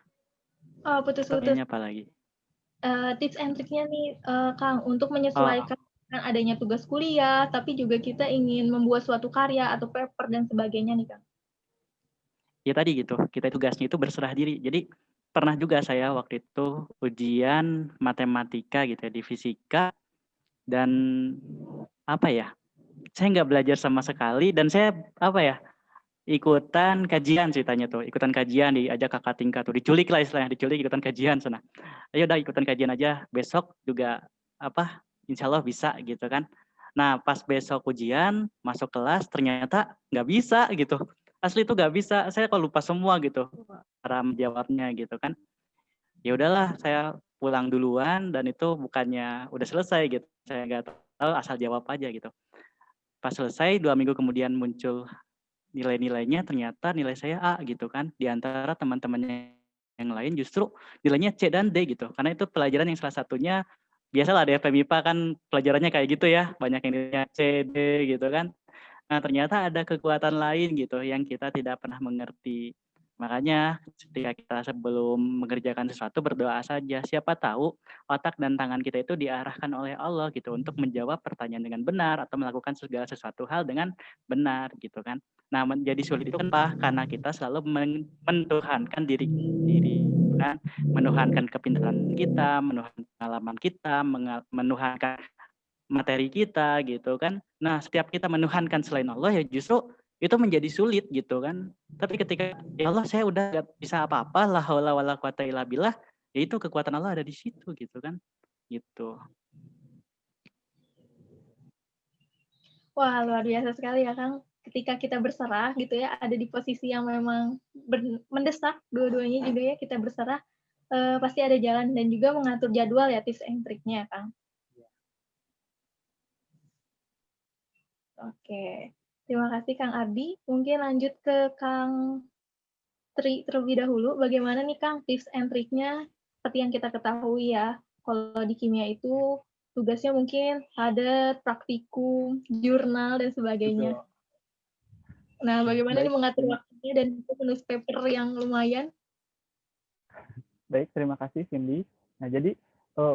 Oh, putus-putus. Apa lagi? Tips and triknya nih, Kang, untuk menyesuaikan adanya tugas kuliah, tapi juga kita ingin membuat suatu karya atau paper dan sebagainya nih, Kang. Ya tadi gitu, kita tugasnya itu berserah diri. Jadi pernah juga saya waktu itu ujian matematika gitu ya di fisika dan apa ya? Saya nggak belajar sama sekali dan saya ikutan kajian ceritanya tuh, ikutan kajian diajak kakak tingkat tuh, diculik lah istilahnya, diculik ikutan kajian sana. Ayo udah ikutan kajian aja, besok juga insya Allah bisa gitu kan. Nah pas besok ujian masuk kelas ternyata nggak bisa gitu, asli itu nggak bisa, saya kok lupa semua gitu cara menjawabnya gitu kan. Ya udahlah saya pulang duluan dan itu bukannya udah selesai gitu, saya nggak tahu asal jawab aja gitu. Pas selesai 2 minggu kemudian muncul nilai-nilainya ternyata nilai saya A gitu kan. Di antara teman-temannya yang lain justru nilainya C dan D gitu. Karena itu pelajaran yang salah satunya biasalah di FMIPA kan pelajarannya kayak gitu ya, banyak yang nilainya C, D gitu kan. Nah, ternyata ada kekuatan lain gitu yang kita tidak pernah mengerti. Makanya ketika kita sebelum mengerjakan sesuatu berdoa saja. Siapa tahu otak dan tangan kita itu diarahkan oleh Allah gitu untuk menjawab pertanyaan dengan benar atau melakukan segala sesuatu hal dengan benar gitu kan. Nah, menjadi sulit itu kenapa? Karena kita selalu menuhankan diri kan, menuhankan kepintaran kita, menuhankan pengalaman kita, menuhankan materi kita gitu kan. Nah, setiap kita menuhankan selain Allah ya justru itu menjadi sulit gitu kan. Tapi ketika ya Allah saya udah gak bisa apa-apa, la haula wala quwata illa billah, ya itu kekuatan Allah ada di situ gitu kan. Gitu. Wah, luar biasa sekali ya Kang. Ketika kita berserah gitu ya, ada di posisi yang memang mendesak dua-duanya juga ya, kita berserah, pasti ada jalan dan juga mengatur jadwal ya, tips and triknya Kang. Oke, terima kasih Kang Ardi. Mungkin lanjut ke Kang Tri terlebih dahulu. Bagaimana nih Kang tips and triknya? Seperti yang kita ketahui ya, kalau di kimia itu tugasnya mungkin ada praktikum, jurnal, dan sebagainya. Betul. Nah, bagaimana nih Baik. mengatur waktunya dan menulis paper yang lumayan? Baik, terima kasih Cindy. Nah, jadi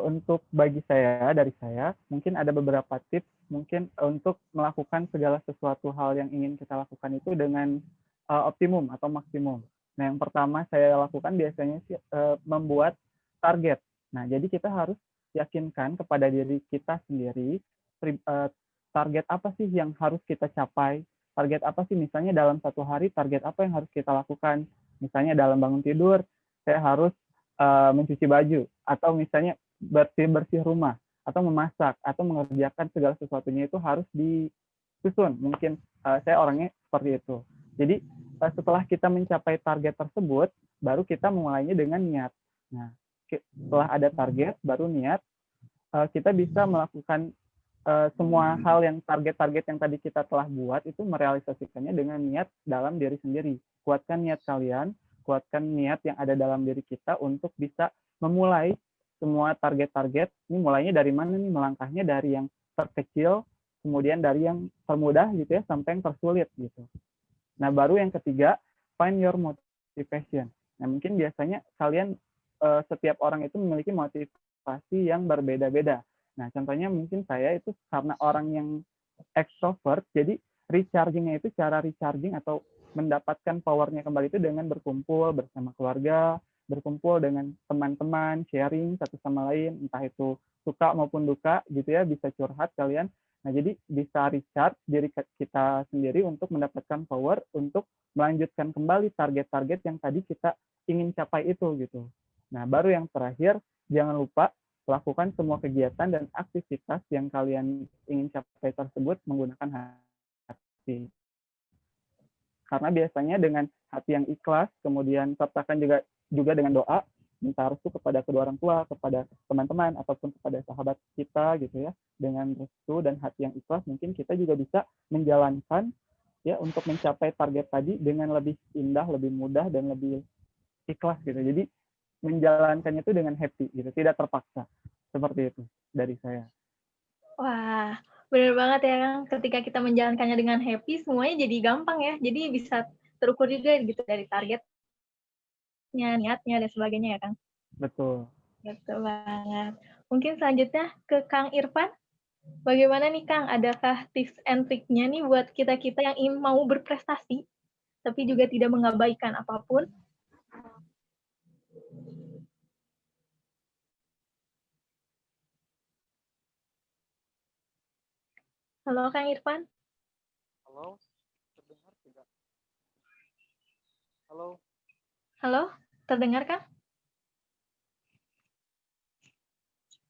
untuk bagi saya, dari saya, mungkin ada beberapa tips mungkin untuk melakukan segala sesuatu hal yang ingin kita lakukan itu dengan optimum atau maksimum. Nah, yang pertama saya lakukan biasanya sih membuat target. Nah, jadi kita harus yakinkan kepada diri kita sendiri target apa sih yang harus kita capai, target apa sih misalnya dalam satu hari, target apa yang harus kita lakukan. Misalnya dalam bangun tidur, saya harus mencuci baju, atau misalnya bersih-bersih rumah, atau memasak, atau mengerjakan segala sesuatunya itu harus disusun. Mungkin saya orangnya seperti itu. Jadi setelah kita mencapai target tersebut, baru kita memulainya dengan niat. Nah, setelah ada target, baru niat, kita bisa melakukan semua hal yang target-target yang tadi kita telah buat itu merealisasikannya dengan niat dalam diri sendiri. Kuatkan niat kalian, kuatkan niat yang ada dalam diri kita untuk bisa memulai semua target-target. Ini mulainya dari mana nih? Melangkahnya dari yang terkecil, kemudian dari yang termudah gitu ya, sampai yang tersulit gitu. Nah, baru yang ketiga, find your motivation. Nah, mungkin biasanya kalian setiap orang itu memiliki motivasi yang berbeda-beda. Nah, contohnya mungkin saya itu karena orang yang extrovert, jadi recharging-nya itu cara recharging atau mendapatkan powernya kembali itu dengan berkumpul bersama keluarga, berkumpul dengan teman-teman, sharing satu sama lain, entah itu suka maupun duka gitu ya, bisa curhat kalian. Nah, jadi bisa recharge diri kita sendiri untuk mendapatkan power untuk melanjutkan kembali target-target yang tadi kita ingin capai itu gitu. Nah, baru yang terakhir, jangan lupa lakukan semua kegiatan dan aktivitas yang kalian ingin capai tersebut menggunakan hati. Karena biasanya dengan hati yang ikhlas, kemudian sertakan juga dengan doa, minta restu kepada kedua orang tua, kepada teman-teman, ataupun kepada sahabat kita gitu ya. Dengan restu dan hati yang ikhlas, mungkin kita juga bisa menjalankan ya untuk mencapai target tadi dengan lebih indah, lebih mudah, dan lebih ikhlas gitu. Jadi menjalankannya itu dengan happy gitu, tidak terpaksa. Seperti itu dari saya. Wah, benar banget ya Kang. Ketika kita menjalankannya dengan happy, semuanya jadi gampang ya. Jadi bisa terukur juga gitu dari targetnya, niatnya, dan sebagainya ya Kang. Betul. Betul banget. Mungkin selanjutnya ke Kang Irfan. Bagaimana nih Kang, adakah tips and triknya nih buat kita-kita yang ingin mau berprestasi, tapi juga tidak mengabaikan apapun? Halo Kang Irfan. Halo, terdengar tidak? Halo. Halo, terdengar Kang?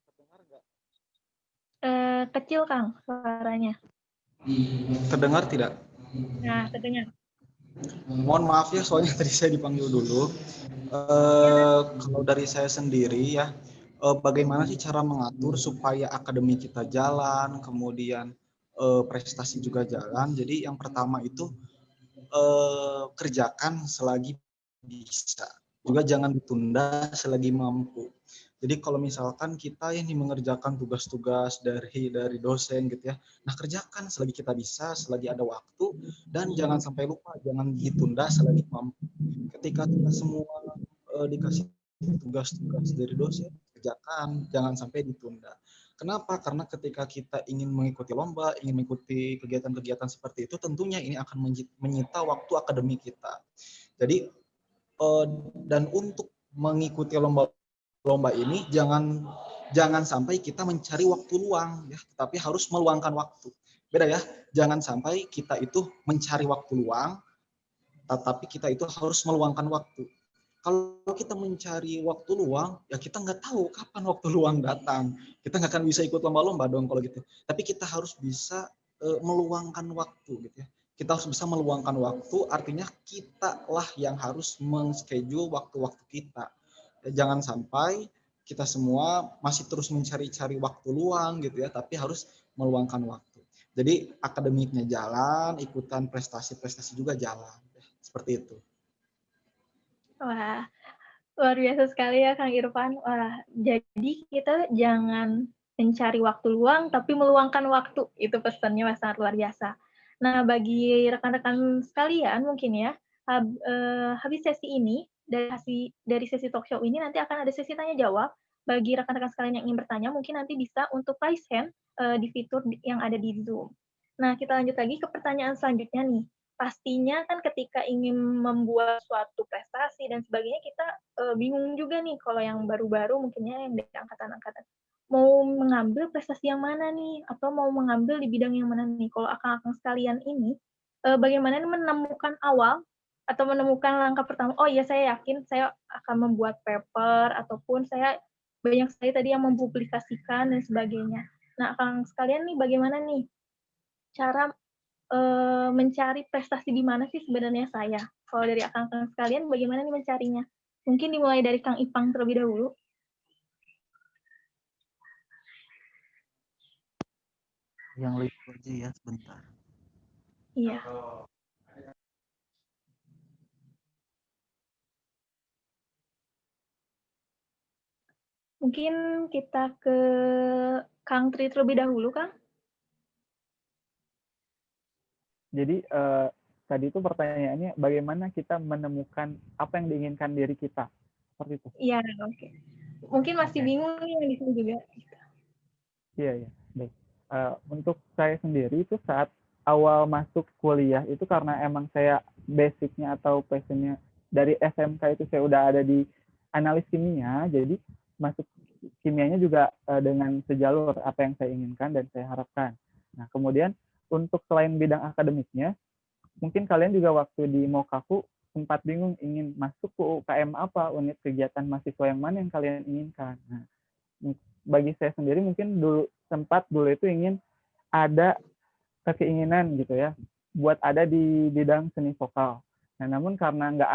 Terdengar nggak? Kecil Kang suaranya. Terdengar tidak? Nah, terdengar. Mohon maaf ya, soalnya tadi saya dipanggil dulu. Kalau dari saya sendiri ya, bagaimana sih cara mengatur supaya akademi kita jalan, kemudian prestasi juga jalan. Jadi yang pertama itu kerjakan selagi bisa. Juga jangan ditunda selagi mampu. Jadi kalau misalkan kita ini mengerjakan tugas-tugas dari dosen gitu ya, nah kerjakan selagi kita bisa, selagi ada waktu, dan jangan sampai lupa, jangan ditunda selagi mampu. Ketika kita semua dikasih tugas-tugas dari dosen, kerjakan, jangan sampai ditunda. Kenapa? Karena ketika kita ingin mengikuti lomba, ingin mengikuti kegiatan-kegiatan seperti itu, tentunya ini akan menyita waktu akademik kita. Jadi dan untuk mengikuti lomba ini jangan sampai kita mencari waktu luang ya, tetapi harus meluangkan waktu. Beda ya, jangan sampai kita itu mencari waktu luang, tetapi kita itu harus meluangkan waktu. Kalau kita mencari waktu luang, ya kita nggak tahu kapan waktu luang datang. Kita nggak akan bisa ikut lomba-lomba dong kalau gitu. Tapi kita harus bisa meluangkan waktu gitu ya. Kita harus bisa meluangkan waktu, artinya kita lah yang harus men-schedule waktu-waktu kita. Jangan sampai kita semua masih terus mencari-cari waktu luang gitu ya, tapi harus meluangkan waktu. Jadi akademiknya jalan, ikutan prestasi-prestasi juga jalan. Seperti itu. Wah, luar biasa sekali ya Kang Irfan. Wah, jadi kita jangan mencari waktu luang, tapi meluangkan waktu. Itu pesannya Mas, sangat luar biasa. Nah, bagi rekan-rekan sekalian mungkin ya, habis sesi ini, dari sesi talk show ini nanti akan ada sesi tanya jawab. Bagi rekan-rekan sekalian yang ingin bertanya, mungkin nanti bisa untuk raise hand di fitur yang ada di Zoom. Nah, kita lanjut lagi ke pertanyaan selanjutnya nih. Pastinya kan ketika ingin membuat suatu prestasi dan sebagainya, kita bingung juga nih kalau yang baru-baru mungkinnya yang dari angkatan-angkatan. Mau mengambil prestasi yang mana nih? Atau mau mengambil di bidang yang mana nih? Kalau akang-akang sekalian ini, bagaimana menemukan awal atau menemukan langkah pertama, oh iya saya yakin saya akan membuat paper, ataupun saya banyak sekali tadi yang mempublikasikan dan sebagainya. Nah, akang sekalian nih bagaimana nih cara mencari prestasi di mana sih sebenarnya saya? Kalau dari akang-akang sekalian bagaimana nih mencarinya? Mungkin dimulai dari Kang Ipang terlebih dahulu. Yang lebih aja ya sebentar. Iya. Mungkin kita ke Kang Tri terlebih dahulu, Kang. Jadi tadi itu pertanyaannya bagaimana kita menemukan apa yang diinginkan diri kita, seperti itu. Iya, oke. Mungkin masih bingung nih yang di sini juga. Iya, baik. Untuk saya sendiri itu saat awal masuk kuliah itu karena emang saya basicnya atau passionnya dari SMK itu saya udah ada di analis kimia, jadi masuk kimianya juga dengan sejalur apa yang saya inginkan dan saya harapkan. Nah, kemudian untuk selain bidang akademiknya, mungkin kalian juga waktu di Mokaku sempat bingung ingin masuk ke UKM apa, unit kegiatan mahasiswa yang mana yang kalian inginkan. Nah, bagi saya sendiri mungkin dulu itu ingin ada keinginan gitu ya, buat ada di bidang seni vokal. Nah, namun karena nggak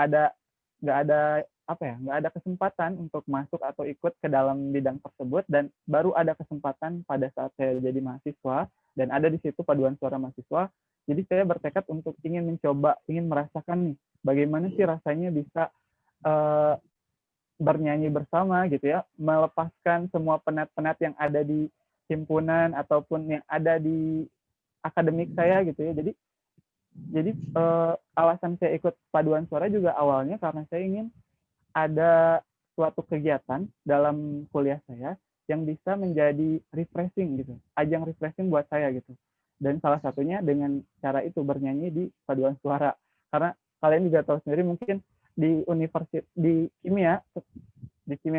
ada kesempatan untuk masuk atau ikut ke dalam bidang tersebut, dan baru ada kesempatan pada saat saya jadi mahasiswa dan ada di situ paduan suara mahasiswa. Jadi saya bertekad untuk ingin merasakan nih bagaimana sih rasanya bisa bernyanyi bersama gitu ya, melepaskan semua penat-penat yang ada di himpunan ataupun yang ada di akademik saya gitu ya. Jadi alasan saya ikut paduan suara juga awalnya karena saya ingin ada suatu kegiatan dalam kuliah saya yang bisa menjadi refreshing gitu, ajang refreshing buat saya gitu. Dan salah satunya dengan cara itu bernyanyi di paduan suara. Karena kalian juga tahu sendiri mungkin di universitas di kimia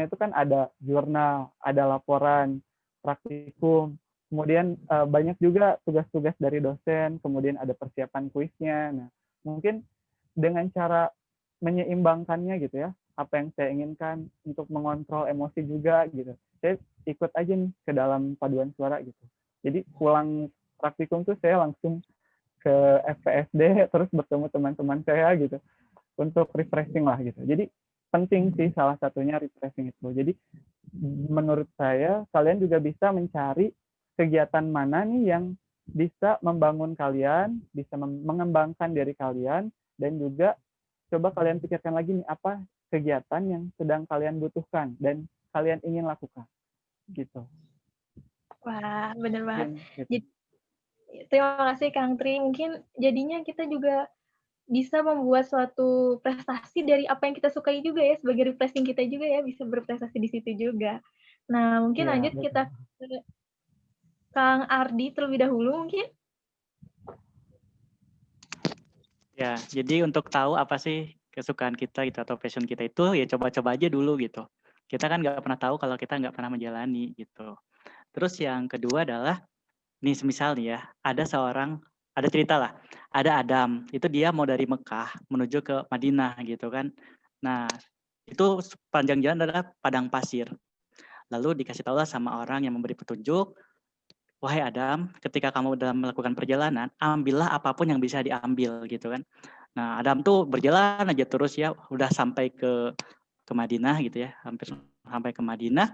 itu kan ada jurnal, ada laporan, praktikum, kemudian banyak juga tugas-tugas dari dosen, kemudian ada persiapan kuisnya. Nah, mungkin dengan cara menyeimbangkannya gitu ya, apa yang saya inginkan untuk mengontrol emosi juga gitu. Saya ikut aja nih ke dalam paduan suara gitu. Jadi pulang praktikum tuh saya langsung ke FPSD terus bertemu teman-teman saya gitu untuk refreshing lah gitu. Jadi penting sih salah satunya refreshing itu. Jadi menurut saya kalian juga bisa mencari kegiatan mana nih yang bisa membangun kalian, bisa mengembangkan diri kalian, Dan juga coba kalian pikirkan lagi nih, apa kegiatan yang sedang kalian butuhkan dan kalian ingin lakukan. Gitu. Wah, bener banget. Mungkin gitu. Jadi, terima kasih Kang Tri. Mungkin jadinya kita juga bisa membuat suatu prestasi dari apa yang kita sukai juga ya, sebagai refreshing kita juga ya, bisa berprestasi di situ juga. Nah, mungkin Iya, lanjut betul. kita ke Kang Ardi terlebih dahulu mungkin. Ya, jadi untuk tahu apa sih kesukaan kita gitu atau passion kita itu, ya coba-coba aja dulu gitu. Kita kan nggak pernah tahu kalau kita nggak pernah menjalani gitu. Terus yang kedua adalah, nih semisal nih ya, ada cerita lah, ada Adam, itu dia mau dari Mekah menuju ke Madinah gitu kan. Nah, itu sepanjang jalan adalah padang pasir. Lalu dikasih tahu lah sama orang yang memberi petunjuk, wahai Adam, ketika kamu dalam melakukan perjalanan, ambillah apapun yang bisa diambil gitu kan. Nah, Adam tuh berjalan aja terus ya, udah sampai ke Madinah gitu ya, hampir sampai ke Madinah.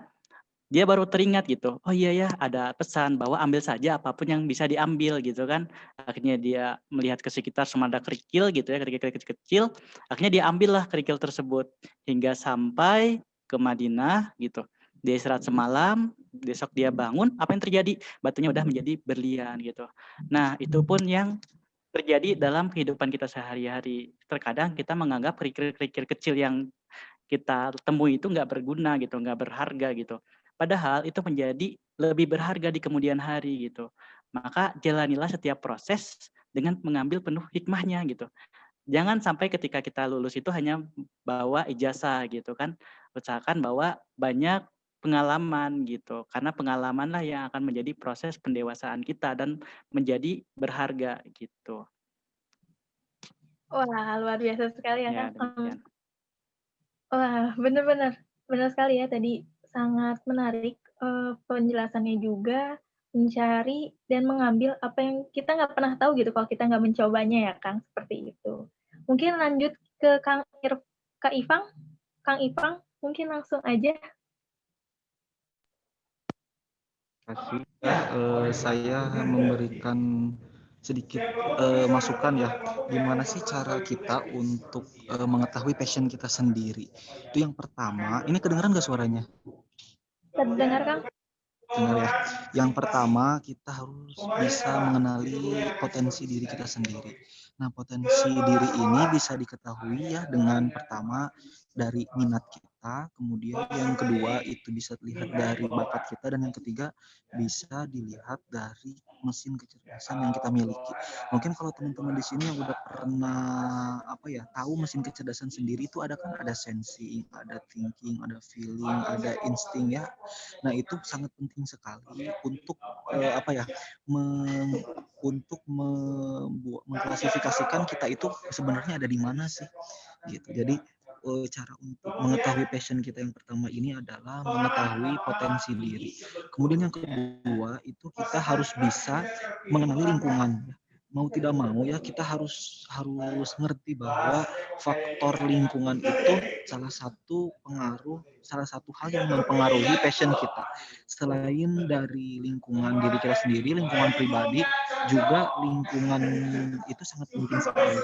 Dia baru teringat gitu, oh iya ya ada pesan bahwa ambil saja apapun yang bisa diambil gitu kan. Akhirnya dia melihat ke sekitar semua ada kerikil gitu ya, kerikil kecil-kecil. Akhirnya dia ambillah kerikil tersebut hingga sampai ke Madinah gitu. Dia istirahat semalam, besok dia bangun, apa yang terjadi? Batunya udah menjadi berlian gitu. Nah itu pun yang terjadi dalam kehidupan kita sehari-hari. Terkadang kita menganggap kerikil-kerikil kecil yang kita temui itu nggak berguna gitu, nggak berharga gitu. Padahal itu menjadi lebih berharga di kemudian hari gitu. Maka jalanilah setiap proses dengan mengambil penuh hikmahnya gitu. Jangan sampai ketika kita lulus itu hanya bawa ijazah gitu kan. Usahakan bawa banyak pengalaman gitu. Karena pengalamanlah yang akan menjadi proses pendewasaan kita dan menjadi berharga gitu. Wah, luar biasa sekali ya Ya, Kang. demikian. Wah, benar sekali ya tadi, sangat menarik, penjelasannya juga, mencari dan mengambil apa yang kita nggak pernah tahu gitu kalau kita nggak mencobanya ya Kang, seperti itu. Mungkin lanjut ke Kak Ipang. Kang Ipang, mungkin langsung aja. Kasih saya memberikan sedikit masukan ya, gimana sih cara kita untuk mengetahui passion kita sendiri. Itu yang pertama, ini kedengeran nggak suaranya? Terdengar Kang? Dengar ya. Yang pertama, kita harus bisa mengenali potensi diri kita sendiri. Nah, potensi diri ini bisa diketahui ya dengan pertama dari minat kita, kemudian yang kedua itu bisa dilihat dari bakat kita, dan yang ketiga bisa dilihat dari mesin kecerdasan yang kita miliki. Mungkin kalau teman-teman di sini yang udah pernah tahu mesin kecerdasan sendiri itu ada kan, ada sensing, ada thinking, ada feeling, ada insting ya. Nah, itu sangat penting sekali untuk untuk mengklasifikasikan kita itu sebenarnya ada di mana sih gitu. Jadi cara untuk mengetahui passion kita yang pertama ini adalah mengetahui potensi diri. Kemudian yang kedua itu kita harus bisa mengenali lingkungan. Mau tidak mau ya kita harus ngerti bahwa faktor lingkungan itu salah satu hal yang mempengaruhi passion kita. Selain dari lingkungan diri kita sendiri, lingkungan pribadi, juga lingkungan itu sangat penting sekali.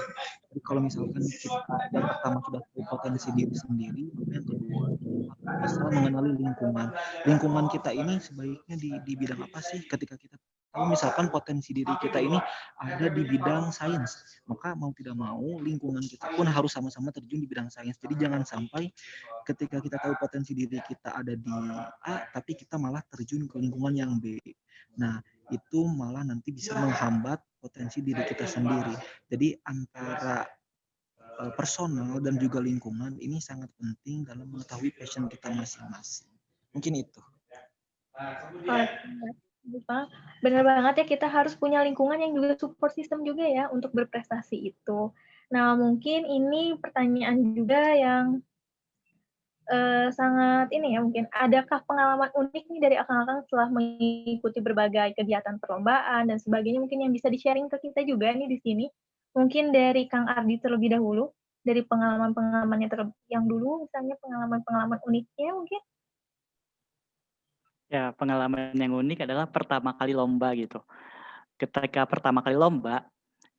Jadi kalau misalkan kita yang pertama sudah tahu potensi diri sendiri, yang kedua kita bisa mengenali lingkungan. Lingkungan kita ini sebaiknya di bidang apa sih? Ketika kita tahu misalkan potensi diri kita ini ada di bidang sains, maka mau tidak mau lingkungan kita pun harus sama-sama terjun di bidang sains. Jadi jangan sampai ketika kita tahu potensi diri kita ada di A, tapi kita malah terjun ke lingkungan yang B. Nah, itu malah nanti bisa menghambat potensi diri kita sendiri. Jadi antara personal dan juga lingkungan ini sangat penting dalam mengetahui passion kita masing-masing. Mungkin itu. Benar banget ya, kita harus punya lingkungan yang juga support system juga ya untuk berprestasi itu. Nah, mungkin ini pertanyaan juga yang sangat ini ya, mungkin adakah pengalaman unik nih dari akang-akang setelah mengikuti berbagai kegiatan perlombaan dan sebagainya, mungkin yang bisa di-sharing ke kita juga nih di sini. Mungkin dari Kang Ardi terlebih dahulu, dari pengalaman-pengalamannya yang dulu, misalnya pengalaman-pengalaman uniknya mungkin? Ya, pengalaman yang unik adalah pertama kali lomba gitu. Ketika pertama kali lomba,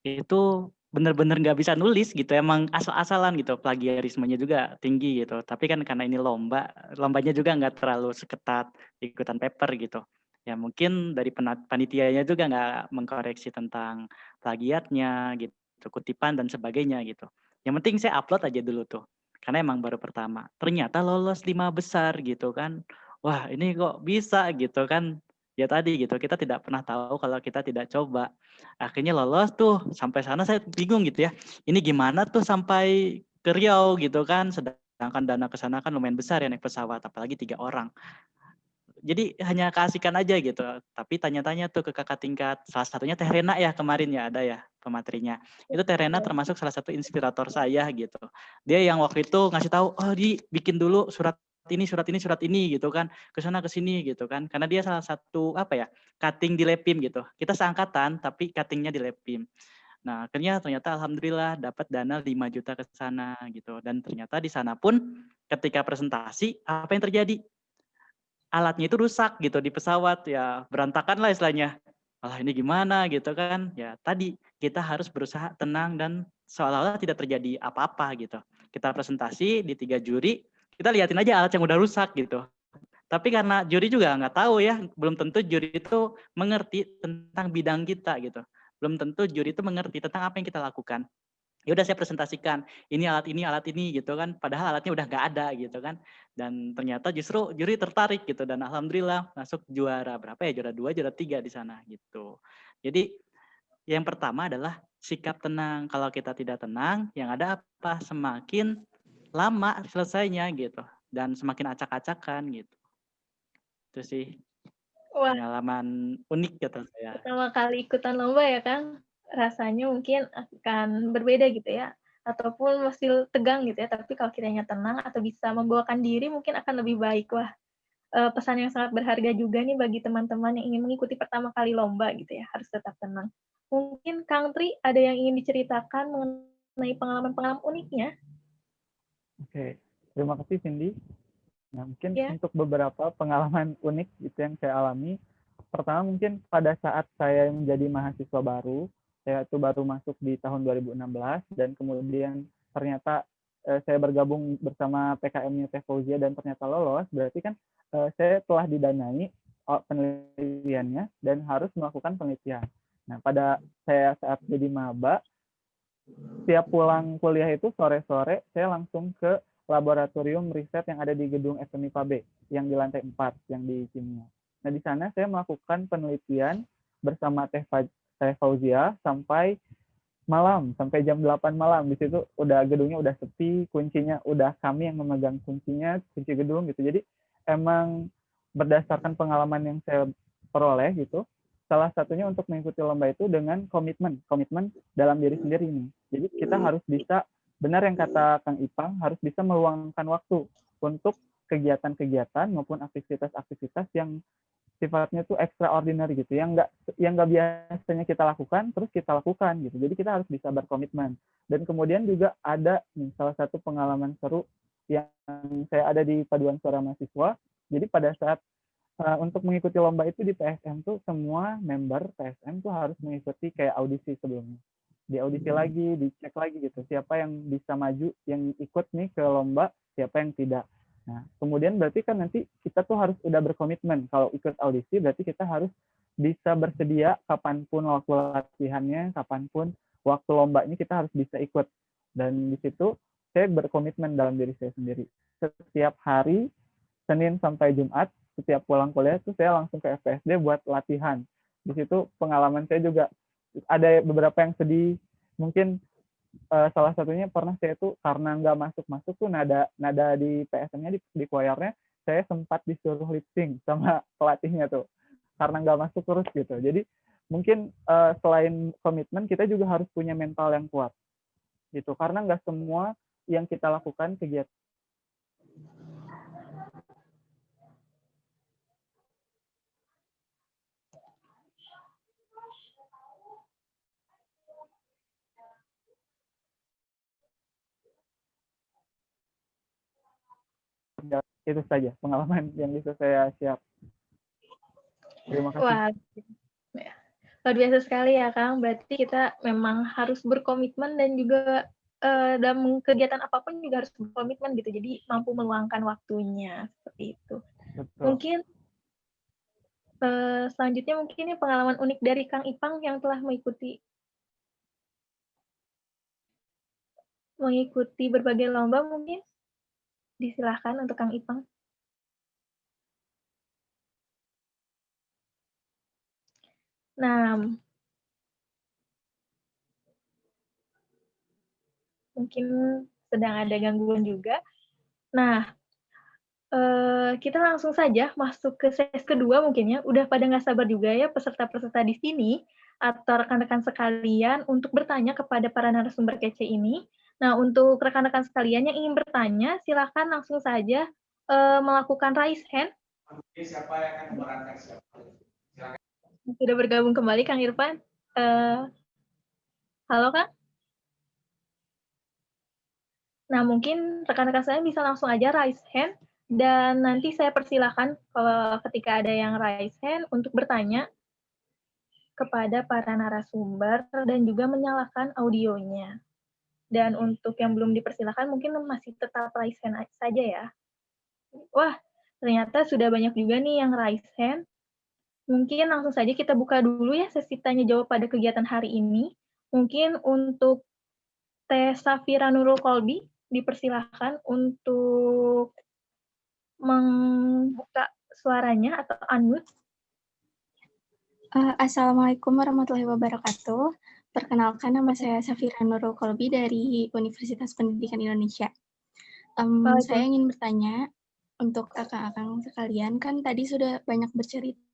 itu bener-bener nggak bisa nulis gitu, emang asal-asalan gitu, plagiarismenya juga tinggi gitu. Tapi kan karena ini lombanya juga nggak terlalu seketat ikutan paper gitu. Ya mungkin dari panitianya juga nggak mengkoreksi tentang plagiatnya gitu, kutipan dan sebagainya gitu. Yang penting saya upload aja dulu tuh, karena emang baru pertama. Ternyata lolos 5 besar gitu kan. Wah ini kok bisa gitu kan. Ya tadi gitu, kita tidak pernah tahu kalau kita tidak coba. Akhirnya lolos tuh, sampai sana saya bingung gitu ya. Ini gimana tuh sampai ke Riau gitu kan, sedangkan dana ke sana kan lumayan besar ya naik pesawat, apalagi 3 orang. Jadi hanya keasikan aja gitu, tapi tanya-tanya tuh ke kakak tingkat, salah satunya Teh Rena ya kemarin ya ada ya pematerinya. Itu Teh Rena termasuk salah satu inspirator saya gitu. Dia yang waktu itu ngasih tahu, oh bikin dulu surat ini gitu kan, ke sana ke sini gitu kan. Karena dia salah satu cutting di Lepim gitu. Kita seangkatan tapi cuttingnya di Lepim. Nah, ternyata alhamdulillah dapat dana 5 juta ke sana gitu. Dan ternyata di sana pun ketika presentasi apa yang terjadi? Alatnya itu rusak gitu di pesawat ya, berantakan lah istilahnya. Alah ini gimana gitu kan. Ya tadi kita harus berusaha tenang dan seolah-olah tidak terjadi apa-apa gitu. Kita presentasi di 3 juri, kita liatin aja alat yang udah rusak gitu. Tapi karena juri juga nggak tahu ya, belum tentu juri itu mengerti tentang bidang kita gitu. Belum tentu juri itu mengerti tentang apa yang kita lakukan. Ya udah saya presentasikan, ini alat ini gitu kan, padahal alatnya udah nggak ada gitu kan. Dan ternyata justru juri tertarik gitu dan alhamdulillah masuk juara berapa ya, juara 2, juara 3 di sana gitu. Jadi yang pertama adalah sikap tenang. Kalau kita tidak tenang, yang ada apa? Semakin lama selesainya gitu dan semakin acak-acakan gitu. Itu sih Wah, pengalaman unik kata saya. pertama kali ikutan lomba ya Kang, rasanya mungkin akan berbeda gitu ya, ataupun masih tegang gitu ya, tapi kalau kitanya tenang atau bisa membawakan diri mungkin akan lebih baik. Wah, pesan yang sangat berharga juga nih bagi teman-teman yang ingin mengikuti pertama kali lomba gitu ya, harus tetap tenang. Mungkin Kang Tri ada yang ingin diceritakan mengenai pengalaman-pengalaman uniknya? Oke, terima kasih Cindy. Nah, mungkin Ya. untuk beberapa pengalaman unik itu yang saya alami. Pertama mungkin pada saat saya menjadi mahasiswa baru, saya itu baru masuk di tahun 2016 dan kemudian ternyata saya bergabung bersama PKM-nya Teh Fauzia dan ternyata lolos, berarti kan saya telah didanai penelitiannya dan harus melakukan penelitian. Nah, pada saya saat jadi maba, setiap pulang kuliah itu sore-sore saya langsung ke laboratorium riset yang ada di gedung FMIPA B yang di lantai 4 yang di kimia. Nah, di sana saya melakukan penelitian bersama Teh Fauzia sampai malam, sampai jam 8 malam. Di situ udah gedungnya udah sepi, kuncinya udah kami yang memegang kuncinya, kunci gedung gitu. Jadi emang berdasarkan pengalaman yang saya peroleh gitu, salah satunya untuk mengikuti lomba itu dengan komitmen dalam diri sendiri ini. Jadi kita harus bisa, benar yang kata Kang Ipang, harus bisa meluangkan waktu untuk kegiatan-kegiatan maupun aktivitas-aktivitas yang sifatnya tuh extraordinary gitu, yang nggak biasanya kita lakukan terus kita lakukan gitu. Jadi kita harus bisa berkomitmen. Dan kemudian juga ada nih, salah satu pengalaman seru yang saya ada di Paduan Suara Mahasiswa. Jadi pada saat untuk mengikuti lomba itu di PSM tuh semua member PSM tuh harus mengikuti kayak audisi sebelumnya. Di audisi lagi, dicek lagi gitu. Siapa yang bisa maju, yang ikut nih ke lomba, siapa yang tidak. Nah, kemudian berarti kan nanti kita tuh harus udah berkomitmen. Kalau ikut audisi berarti kita harus bisa bersedia kapanpun waktu latihannya, kapanpun waktu lombanya kita harus bisa ikut. Dan di situ saya berkomitmen dalam diri saya sendiri. Setiap hari, Senin sampai Jumat, setiap pulang kuliah tuh saya langsung ke FPSD buat latihan. Di situ pengalaman saya juga ada beberapa yang sedih. Mungkin salah satunya pernah saya tuh karena nggak masuk tuh nada di PSM-nya di choir-nya saya sempat disuruh lip sync sama pelatihnya tuh karena nggak masuk terus gitu. Jadi mungkin selain komitmen kita juga harus punya mental yang kuat gitu, karena nggak semua yang kita lakukan kegiatan itu saja pengalaman yang bisa saya share. Terima kasih. Wah, Luar biasa sekali ya, Kang. Berarti kita memang harus berkomitmen dan juga dalam kegiatan apapun juga harus berkomitmen gitu. Jadi mampu meluangkan waktunya seperti itu. Betul. Mungkin selanjutnya mungkin ini pengalaman unik dari Kang Ipang yang telah mengikuti berbagai lomba mungkin. Disilahkan untuk Kang Ipang. Nah, mungkin sedang ada gangguan juga. Nah, kita langsung saja masuk ke sesi kedua mungkin ya. Udah pada nggak sabar juga ya peserta-peserta di sini atau rekan-rekan sekalian untuk bertanya kepada para narasumber kece ini. Nah, untuk rekan-rekan sekalian yang ingin bertanya, silakan langsung saja melakukan raise hand. Siapa yang akan memerankan siapa? Silakan. Sudah bergabung kembali Kang Irfan. Halo Kang? Nah, mungkin rekan-rekan saya bisa langsung aja raise hand, dan nanti saya persilahkan kalau ketika ada yang raise hand untuk bertanya kepada para narasumber dan juga menyalakan audionya. Dan untuk yang belum dipersilahkan mungkin masih tetap raise hand saja ya. Wah, ternyata sudah banyak juga nih yang raise hand. Mungkin langsung saja kita buka dulu ya sesi tanya jawab pada kegiatan hari ini. Mungkin untuk Teh Safira Nurul Kolbi dipersilahkan untuk membuka suaranya atau unmute. Assalamualaikum warahmatullahi wabarakatuh. Perkenalkan, nama saya Safira Nurul Kolbi dari Universitas Pendidikan Indonesia. Saya ingin bertanya untuk akang-akang sekalian, kan tadi sudah banyak bercerita,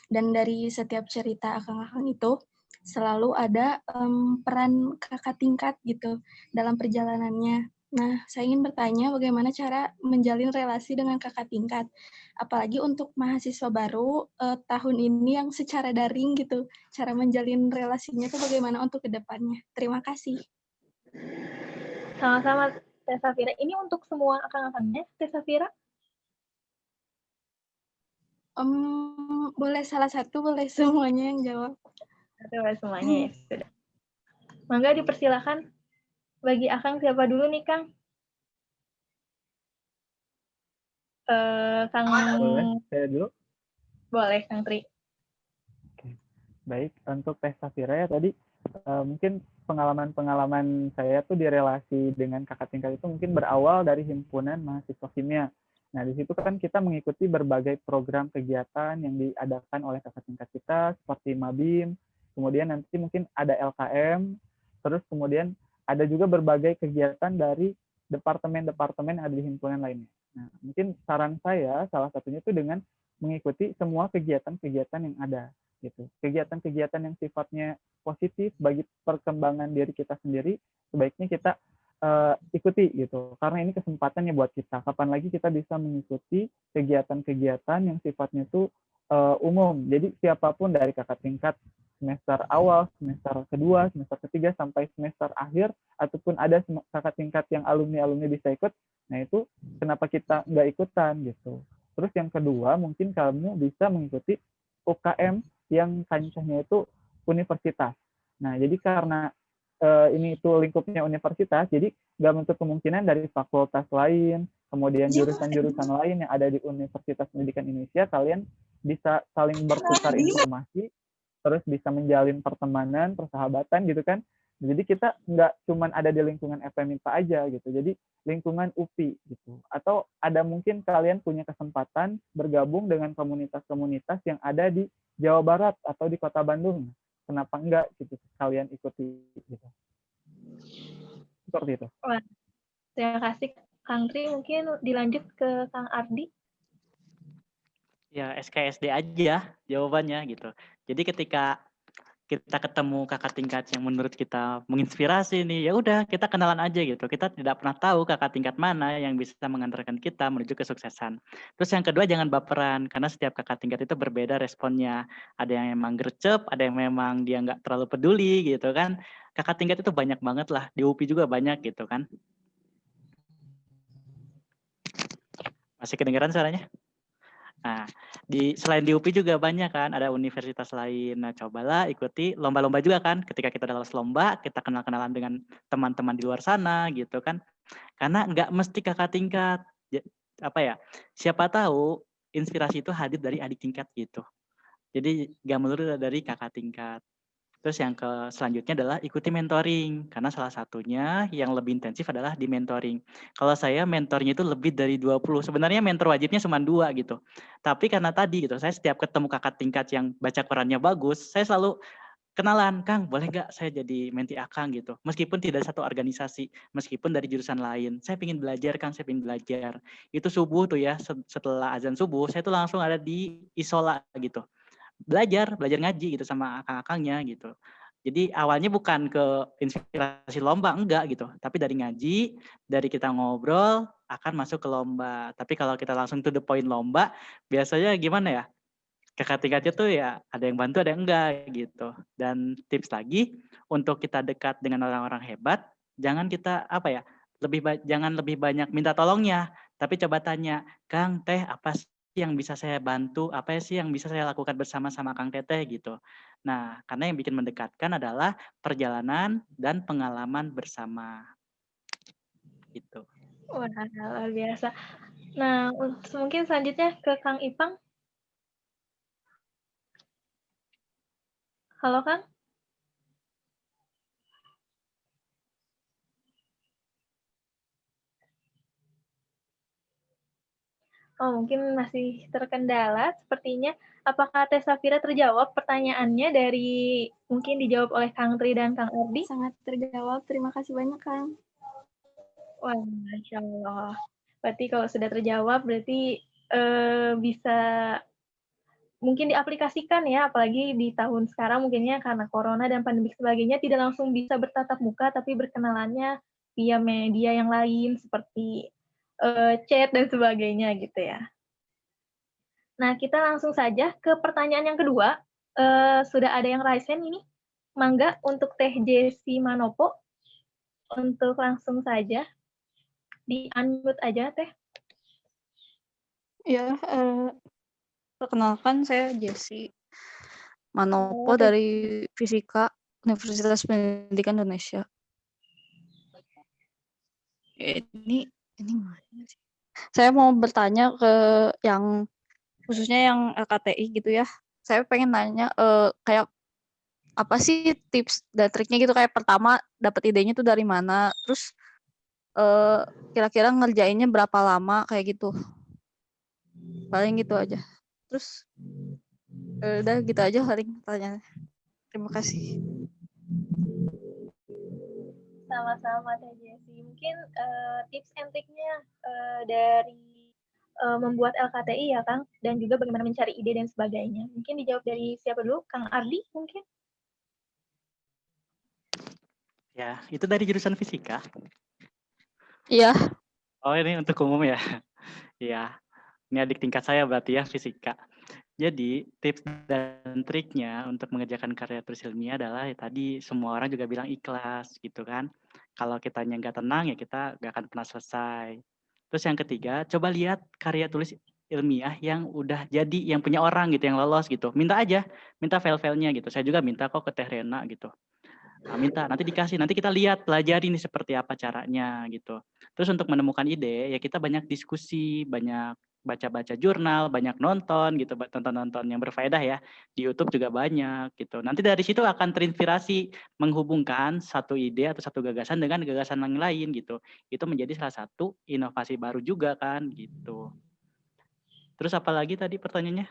dan dari setiap cerita akang-akang itu selalu ada peran kakak tingkat gitu dalam perjalanannya. Nah, saya ingin bertanya bagaimana cara menjalin relasi dengan kakak tingkat, apalagi untuk mahasiswa baru tahun ini yang secara daring gitu, cara menjalin relasinya itu bagaimana untuk kedepannya. Terima kasih. Sama-sama Teh Safira. Ini untuk semua akang-akangnya, Teh Safira? Boleh salah satu, boleh semuanya yang jawab. Boleh semuanya ya, sudah. Mangga dipersilakan. Bagi akang siapa dulu nih, Kang? Kang... Boleh, saya dulu? Boleh, Kang Tri. Oke. Baik, untuk Teh Safira ya tadi, mungkin pengalaman-pengalaman saya tuh di relasi dengan kakak tingkat itu mungkin berawal dari himpunan mahasiswa kimia. Nah, di situ kan kita mengikuti berbagai program kegiatan yang diadakan oleh kakak tingkat kita, seperti Mabim, kemudian nanti mungkin ada LKM, terus kemudian ada juga berbagai kegiatan dari departemen-departemen yang ada di himpunan lainnya. Nah, mungkin saran saya salah satunya itu dengan mengikuti semua kegiatan-kegiatan yang ada, gitu. Kegiatan-kegiatan yang sifatnya positif bagi perkembangan diri kita sendiri, sebaiknya kita ikuti gitu, karena ini kesempatannya buat kita. Kapan lagi kita bisa mengikuti kegiatan-kegiatan yang sifatnya itu umum. Jadi siapapun dari kakak tingkat semester awal, semester kedua, semester ketiga sampai semester akhir, ataupun ada kakak tingkat yang alumni bisa ikut. Nah itu kenapa kita nggak ikutan gitu. Terus yang kedua mungkin kamu bisa mengikuti UKM yang kancahnya itu universitas. Nah jadi karena ini itu lingkupnya universitas, jadi nggak menutup kemungkinan dari fakultas lain, kemudian jurusan-jurusan lain yang ada di Universitas Pendidikan Indonesia, kalian bisa saling bertukar informasi, terus bisa menjalin pertemanan, persahabatan gitu kan. Jadi kita nggak cuma ada di lingkungan FMIPA aja gitu, jadi lingkungan UPI gitu. Atau ada mungkin kalian punya kesempatan bergabung dengan komunitas-komunitas yang ada di Jawa Barat atau di Kota Bandung. Kenapa enggak gitu kalian ikuti gitu. Seperti itu. Wah, terima kasih Kang Tri. Mungkin dilanjut ke Kang Ardi. Ya SKSD aja jawabannya gitu. Jadi ketika kita ketemu kakak tingkat yang menurut kita menginspirasi nih, ya udah kita kenalan aja gitu. Kita tidak pernah tahu kakak tingkat mana yang bisa mengantarkan kita menuju kesuksesan. Terus yang kedua jangan baperan, karena setiap kakak tingkat itu berbeda responnya. Ada yang memang gercep, ada yang memang dia nggak terlalu peduli gitu kan. Kakak tingkat itu banyak banget lah, di UPI juga banyak gitu kan. Masih kedengaran suaranya? Nah, selain di UPI juga banyak kan, ada universitas lain. Nah, cobalah ikuti lomba-lomba juga kan. Ketika kita udah lolos lomba, kita kenal-kenalan dengan teman-teman di luar sana gitu kan. Karena nggak mesti kakak tingkat. Siapa tahu inspirasi itu hadir dari adik tingkat gitu. Jadi nggak melulu dari kakak tingkat. Terus yang selanjutnya adalah ikuti mentoring, karena salah satunya yang lebih intensif adalah di mentoring. Kalau saya mentornya itu lebih dari 20, sebenarnya mentor wajibnya cuma 2 gitu. Tapi karena tadi gitu, saya setiap ketemu kakak tingkat yang baca Qurannya bagus, saya selalu kenalan, Kang, boleh nggak saya jadi menti Akang gitu. Meskipun tidak satu organisasi, meskipun dari jurusan lain. Saya ingin belajar, Kang, saya ingin belajar. Itu subuh tuh ya, setelah azan subuh, saya tuh langsung ada di isola gitu. Belajar ngaji gitu sama akang-akangnya gitu. Jadi awalnya bukan ke inspirasi lomba, enggak gitu. Tapi dari ngaji, dari kita ngobrol, akan masuk ke lomba. Tapi kalau kita langsung to the point lomba, biasanya gimana ya? Kakak tingkatnya tuh ya ada yang bantu, ada yang enggak gitu. Dan tips lagi, untuk kita dekat dengan orang-orang hebat, jangan kita jangan lebih banyak minta tolongnya, tapi coba tanya, Kang, Teh, apa sih yang bisa saya bantu, apa sih yang bisa saya lakukan bersama-sama Kang Teteh gitu. Nah, karena yang bikin mendekatkan adalah perjalanan dan pengalaman bersama. Gitu. Wah, luar biasa. Nah, mungkin selanjutnya ke Kang Ipang. Halo, Kang? Oh, mungkin masih terkendala sepertinya. Apakah Teh Safira terjawab pertanyaannya mungkin dijawab oleh Kang Tri dan Kang Ardi? Sangat terjawab. Terima kasih banyak, Kang. Wah, Masya Allah. Berarti kalau sudah terjawab, berarti bisa mungkin diaplikasikan ya, apalagi di tahun sekarang mungkinnya karena corona dan pandemi sebagainya tidak langsung bisa bertatap muka, tapi berkenalannya via media yang lain seperti chat dan sebagainya gitu ya. Nah, kita langsung saja ke pertanyaan yang kedua. Sudah ada yang raise hand ini. Mangga untuk Teh Jessy Manopo. Untuk langsung saja. Di-unmute aja, Teh. Ya, perkenalkan saya Jessy Manopo dari Fisika Universitas Pendidikan Indonesia. Ini mana sih? Saya mau bertanya ke yang khususnya yang LKTI gitu ya. Saya pengen nanya kayak apa sih tips dan triknya gitu, kayak pertama dapat idenya tuh dari mana, terus kira-kira ngerjainnya berapa lama kayak gitu. Paling gitu aja. Terus udah gitu aja paling pertanyaannya. Terima kasih. Sama-sama Teh Jessy. Mungkin tips and triknya dari membuat LKTI ya Kang, dan juga bagaimana mencari ide dan sebagainya. Mungkin dijawab dari siapa dulu? Kang Ardi mungkin? Ya, itu dari jurusan fisika. Iya. Oh, ini untuk umum ya. Iya. Ini adik tingkat saya berarti ya, fisika. Jadi, tips dan triknya untuk mengerjakan karya tulis ilmiah adalah ya tadi semua orang juga bilang ikhlas gitu kan. Kalau kitanya nggak tenang ya kita nggak akan pernah selesai. Terus yang ketiga, coba lihat karya tulis ilmiah yang udah jadi, yang punya orang gitu, yang lolos gitu. Minta aja, minta file-filenya gitu. Saya juga minta kok ke Teh Rena gitu. Nah, minta, nanti dikasih, nanti kita lihat, pelajari nih seperti apa caranya gitu. Terus untuk menemukan ide, ya kita banyak diskusi, banyak baca-baca jurnal, banyak nonton gitu, tonton-nonton yang berfaedah ya. Di YouTube juga banyak gitu. Nanti dari situ akan terinspirasi menghubungkan satu ide atau satu gagasan dengan gagasan yang lain gitu. Itu menjadi salah satu inovasi baru juga kan gitu. Terus apa lagi tadi pertanyaannya?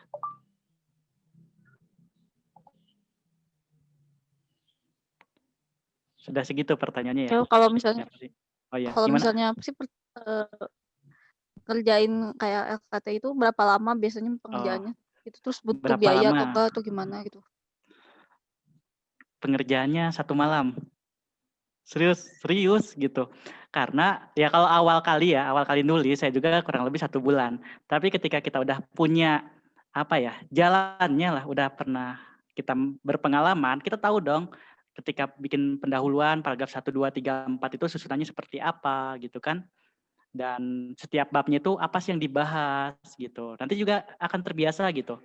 Sudah segitu pertanyaannya ya? Kalau misalnya Oh ya, kalau gimana? misalnya apa sih kerjain kayak LKT itu berapa lama biasanya pengerjaannya? Itu terus butuh Berapa biaya lama? atau gimana gitu? Pengerjaannya 1 malam. Serius gitu. Karena ya kalau awal kali nulis saya juga kurang lebih 1 bulan. Tapi ketika kita udah punya jalannya lah, udah pernah kita berpengalaman, kita tahu dong ketika bikin pendahuluan paragraf 1, 2, 3, 4 itu susunannya seperti apa gitu kan. Dan setiap babnya itu apa sih yang dibahas gitu. Nanti juga akan terbiasa gitu.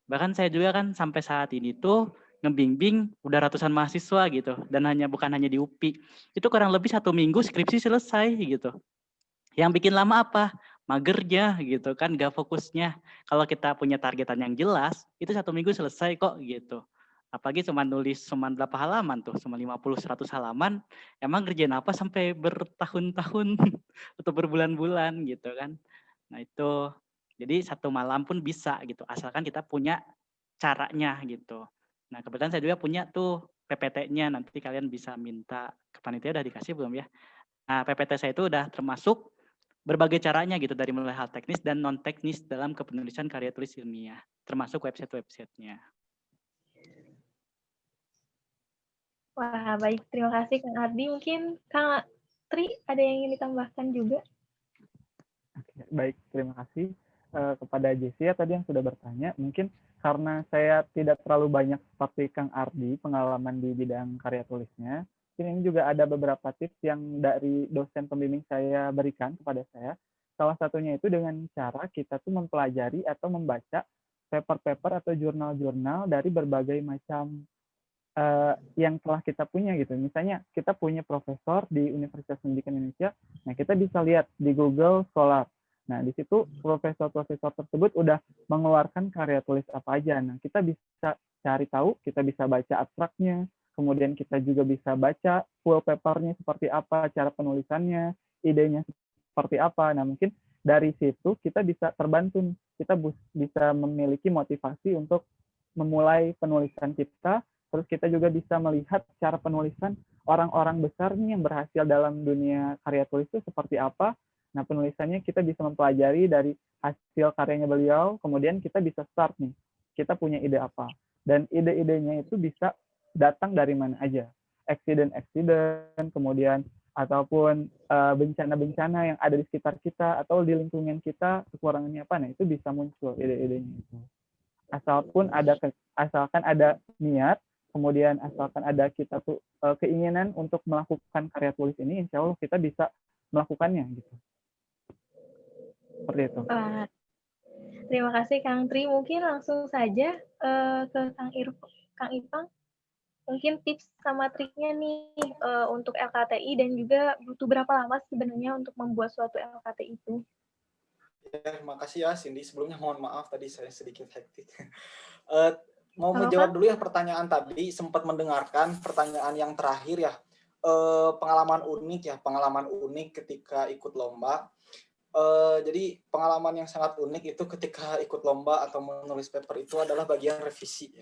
Bahkan saya juga kan sampai saat ini tuh ngebimbing udah ratusan mahasiswa gitu. Dan bukan hanya di UPI. Itu kurang lebih 1 minggu skripsi selesai gitu. Yang bikin lama apa? Magernya gitu kan, gak fokusnya. Kalau kita punya targetan yang jelas, itu 1 minggu selesai kok gitu. Apalagi cuma nulis cuma berapa halaman tuh, cuma 50-100 halaman, emang ngerjain apa sampai bertahun-tahun atau berbulan-bulan gitu kan. Nah itu, jadi 1 malam pun bisa gitu, asalkan kita punya caranya gitu. Nah kebetulan saya juga punya tuh PPT-nya, nanti kalian bisa minta ke panitia, udah dikasih belum ya? Nah PPT saya itu udah termasuk berbagai caranya gitu, dari mulai hal teknis dan non teknis dalam kepenulisan karya tulis ilmiah, termasuk website-websitenya. Wah, baik. Terima kasih Kang Ardi. Mungkin Kang Tri ada yang ingin ditambahkan juga? Baik, terima kasih kepada Jessia tadi yang sudah bertanya. Mungkin karena saya tidak terlalu banyak seperti Kang Ardi pengalaman di bidang karya tulisnya, ini juga ada beberapa tips yang dari dosen pembimbing saya berikan kepada saya. Salah satunya itu dengan cara kita tuh mempelajari atau membaca paper-paper atau jurnal-jurnal dari berbagai macam yang telah kita punya gitu. Misalnya kita punya profesor di Universitas Pendidikan Indonesia, nah kita bisa lihat di Google Scholar. Nah di situ profesor-profesor tersebut udah mengeluarkan karya tulis apa aja. Nah kita bisa cari tahu, kita bisa baca abstraknya, kemudian kita juga bisa baca full papernya seperti apa, cara penulisannya, idenya seperti apa. Nah mungkin dari situ kita bisa terbantu, kita bisa memiliki motivasi untuk memulai penulisan kita. Terus kita juga bisa melihat cara penulisan orang-orang besar nih yang berhasil dalam dunia karya tulis itu seperti apa. Nah, penulisannya kita bisa mempelajari dari hasil karyanya beliau, kemudian kita bisa start nih. Kita punya ide apa. Dan ide-idenya itu bisa datang dari mana aja. Accident, kemudian ataupun bencana-bencana yang ada di sekitar kita atau di lingkungan kita, kekurangannya apa. Nah, itu bisa muncul ide-idenya itu. Asalkan ada niat, kemudian asalkan ada kita tuh keinginan untuk melakukan karya tulis ini, insya Allah kita bisa melakukannya gitu. Seperti itu. Terima kasih Kang Tri. Mungkin langsung saja ke Kang Ipang. Mungkin tips sama triknya nih untuk LKTI dan juga butuh berapa lama sebenarnya untuk membuat suatu LKTI itu. Ya, makasih ya Cindy. Sebelumnya mohon maaf tadi saya sedikit hektik. Mau menjawab dulu ya pertanyaan tadi, sempat mendengarkan pertanyaan yang terakhir ya, pengalaman unik ketika ikut lomba. Jadi pengalaman yang sangat unik itu ketika ikut lomba atau menulis paper itu adalah bagian revisi ya,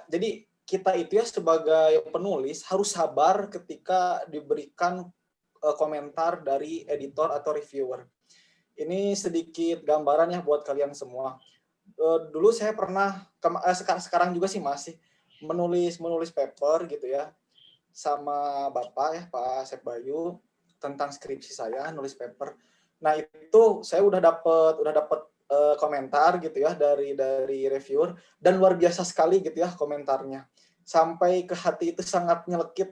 jadi kita itu ya sebagai penulis harus sabar ketika diberikan komentar dari editor atau reviewer. Ini sedikit gambaran ya buat kalian semua. Dulu saya pernah sekarang juga sih masih menulis paper gitu ya sama Bapak ya Pak Sep Bayu tentang skripsi saya, nulis paper. Nah, itu saya udah dapat komentar gitu ya dari reviewer, dan luar biasa sekali gitu ya komentarnya. Sampai ke hati itu sangat nyelekit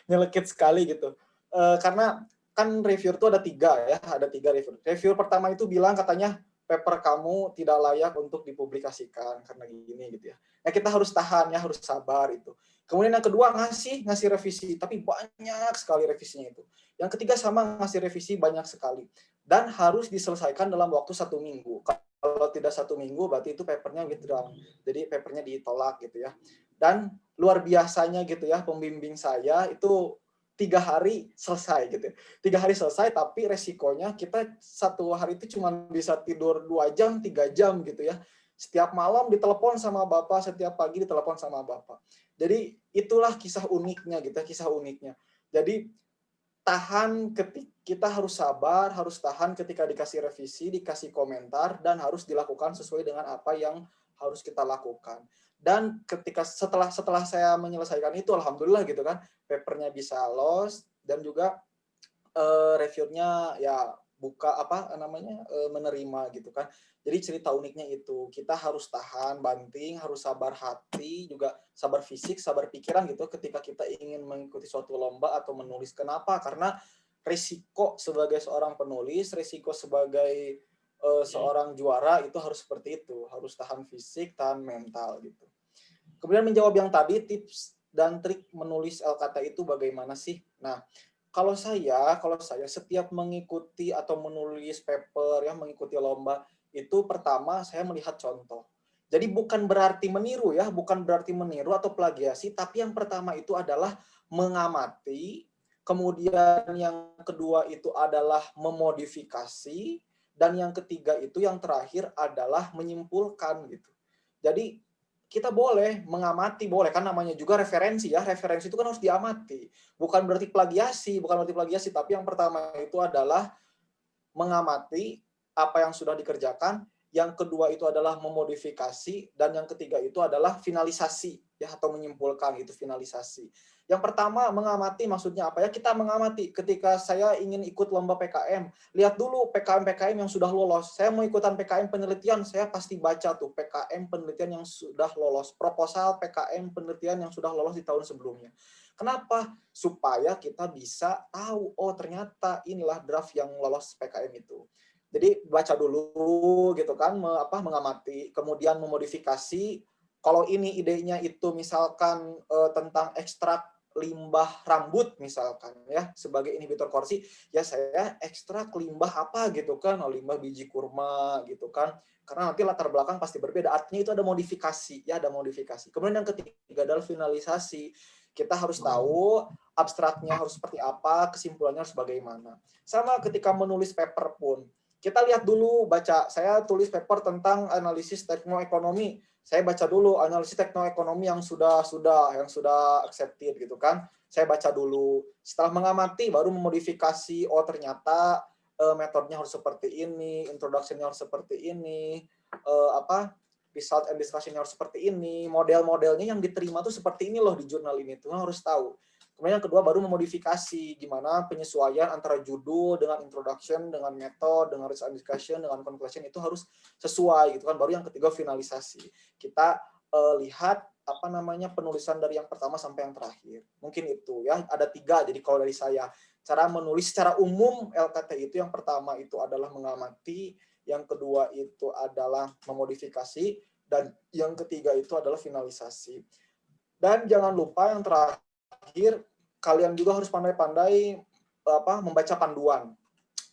nyelekit sekali gitu. Karena kan reviewer itu ada 3 reviewer. Reviewer pertama itu bilang katanya paper kamu tidak layak untuk dipublikasikan karena gini gitu ya. Nah, kita harus tahan ya, harus sabar itu. Kemudian yang kedua ngasih revisi, tapi banyak sekali revisinya itu. Yang ketiga sama ngasih revisi banyak sekali. Dan harus diselesaikan dalam waktu 1 minggu. Kalau tidak 1 minggu berarti itu papernya withdrawn. Jadi papernya ditolak gitu ya. Dan luar biasanya gitu ya, pembimbing saya itu 3 hari selesai gitu. 3 hari selesai, tapi resikonya kita 1 hari itu cuma bisa tidur 2 jam, 3 jam gitu ya. Setiap malam ditelepon sama Bapak, setiap pagi ditelepon sama Bapak. Jadi itulah kisah uniknya gitu, kisah uniknya. Jadi tahan, kita harus sabar, harus tahan ketika dikasih revisi, dikasih komentar, dan harus dilakukan sesuai dengan apa yang harus kita lakukan. Dan setelah saya menyelesaikan itu, alhamdulillah gitu kan, papernya bisa lolos, dan juga reviewernya ya menerima gitu kan. Jadi cerita uniknya itu, kita harus tahan, banting, harus sabar hati, juga sabar fisik, sabar pikiran gitu ketika kita ingin mengikuti suatu lomba atau menulis. Kenapa? Karena risiko sebagai seorang penulis, risiko sebagai seorang juara itu harus seperti itu, harus tahan fisik, tahan mental gitu. Kemudian menjawab yang tadi, tips dan trik menulis LKT itu bagaimana sih? Nah, kalau saya setiap mengikuti atau menulis paper ya, mengikuti lomba itu pertama saya melihat contoh. Jadi bukan berarti meniru ya, bukan berarti meniru atau plagiasi, tapi yang pertama itu adalah mengamati, kemudian yang kedua itu adalah memodifikasi, dan yang ketiga itu yang terakhir adalah menyimpulkan gitu. Jadi kita boleh mengamati, boleh kan namanya juga referensi ya. Referensi itu kan harus diamati. Bukan berarti plagiasi, tapi yang pertama itu adalah mengamati apa yang sudah dikerjakan, yang kedua itu adalah memodifikasi, dan yang ketiga itu adalah finalisasi ya, atau menyimpulkan, itu finalisasi. Yang pertama mengamati maksudnya apa ya? Kita mengamati ketika saya ingin ikut lomba PKM, lihat dulu PKM yang sudah lolos. Saya mau ikutan PKM penelitian, saya pasti baca tuh PKM penelitian yang sudah lolos, proposal PKM penelitian yang sudah lolos di tahun sebelumnya. Kenapa? Supaya kita bisa tahu, oh ternyata inilah draft yang lolos PKM itu. Jadi baca dulu gitu kan, mengamati, kemudian memodifikasi. Kalau ini idenya itu misalkan tentang ekstrak limbah rambut misalkan ya, sebagai inhibitor korsi, ya saya ekstrak limbah apa gitu kan, limbah biji kurma gitu kan, karena nanti latar belakang pasti berbeda, artinya itu ada modifikasi ya, ada modifikasi. Kemudian yang ketiga adalah finalisasi. Kita harus tahu abstraknya harus seperti apa, kesimpulannya harus bagaimana. Sama ketika menulis paper pun, kita lihat dulu, baca, saya tulis paper tentang analisis teknoekonomi. Saya baca dulu analisis teknoekonomi yang sudah accepted gitu kan. Saya baca dulu. Setelah mengamati baru memodifikasi, oh ternyata metodenya harus seperti ini, introduction-nya harus seperti ini, result and discussion-nya harus seperti ini, model-modelnya yang diterima tuh seperti ini loh di jurnal ini tuh harus tahu. Kemudian yang kedua baru memodifikasi, gimana penyesuaian antara judul dengan introduction, dengan metode, dengan result and discussion, dengan conclusion itu harus sesuai gitu kan. Baru yang ketiga finalisasi. Kita lihat penulisan dari yang pertama sampai yang terakhir. Mungkin itu ya, ada 3. Jadi kalau dari saya, cara menulis secara umum LKT itu yang pertama itu adalah mengamati, yang kedua itu adalah memodifikasi, dan yang ketiga itu adalah finalisasi. Dan jangan lupa yang terakhir, kalian juga harus pandai-pandai membaca panduan.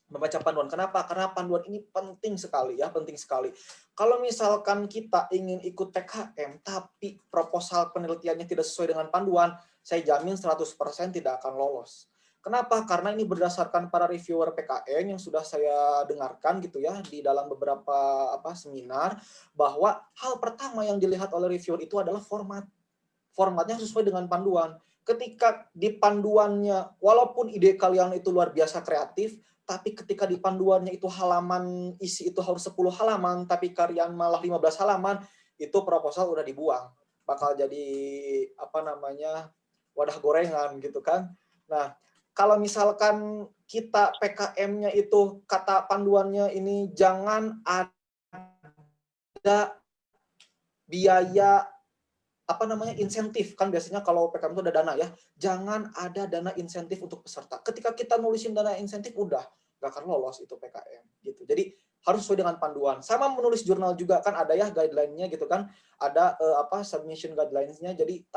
Membaca panduan. Kenapa? Karena panduan ini penting sekali ya, penting sekali. Kalau misalkan kita ingin ikut PKM tapi proposal penelitiannya tidak sesuai dengan panduan, saya jamin 100% tidak akan lolos. Kenapa? Karena ini berdasarkan para reviewer PKM yang sudah saya dengarkan gitu ya di dalam beberapa seminar, bahwa hal pertama yang dilihat oleh reviewer itu adalah format. Formatnya sesuai dengan panduan. Ketika di panduannya, walaupun ide kalian itu luar biasa kreatif, tapi ketika di panduannya itu halaman isi itu harus 10 halaman, tapi kalian malah 15 halaman, itu proposal udah dibuang. Bakal jadi wadah gorengan gitu kan. Nah, kalau misalkan kita PKM-nya itu kata panduannya ini jangan ada biaya insentif, kan biasanya kalau PKM itu ada dana ya, jangan ada dana insentif untuk peserta. Ketika kita nulisin dana insentif udah gak akan lolos itu PKM gitu. Jadi harus sesuai dengan panduan. Sama menulis jurnal juga kan ada ya guideline-nya gitu kan, ada submission guidelines-nya. Jadi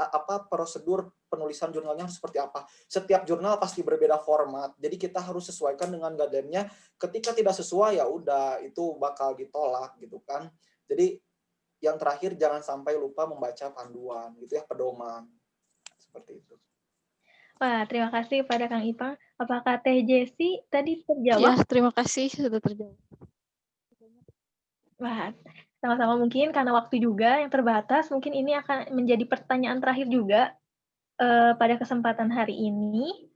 prosedur penulisan jurnalnya harus seperti apa. Setiap jurnal pasti berbeda format. Jadi kita harus sesuaikan dengan guideline-nya. Ketika tidak sesuai ya udah itu bakal ditolak gitu kan. Jadi yang terakhir jangan sampai lupa membaca panduan gitu ya, pedoman. Seperti itu. Wah, terima kasih pada Kang Ipang. Apakah Teh Jessi tadi terjawab? Ya, terima kasih sudah terjawab. Wah, sama-sama, mungkin karena waktu juga yang terbatas, mungkin ini akan menjadi pertanyaan terakhir juga pada kesempatan hari ini.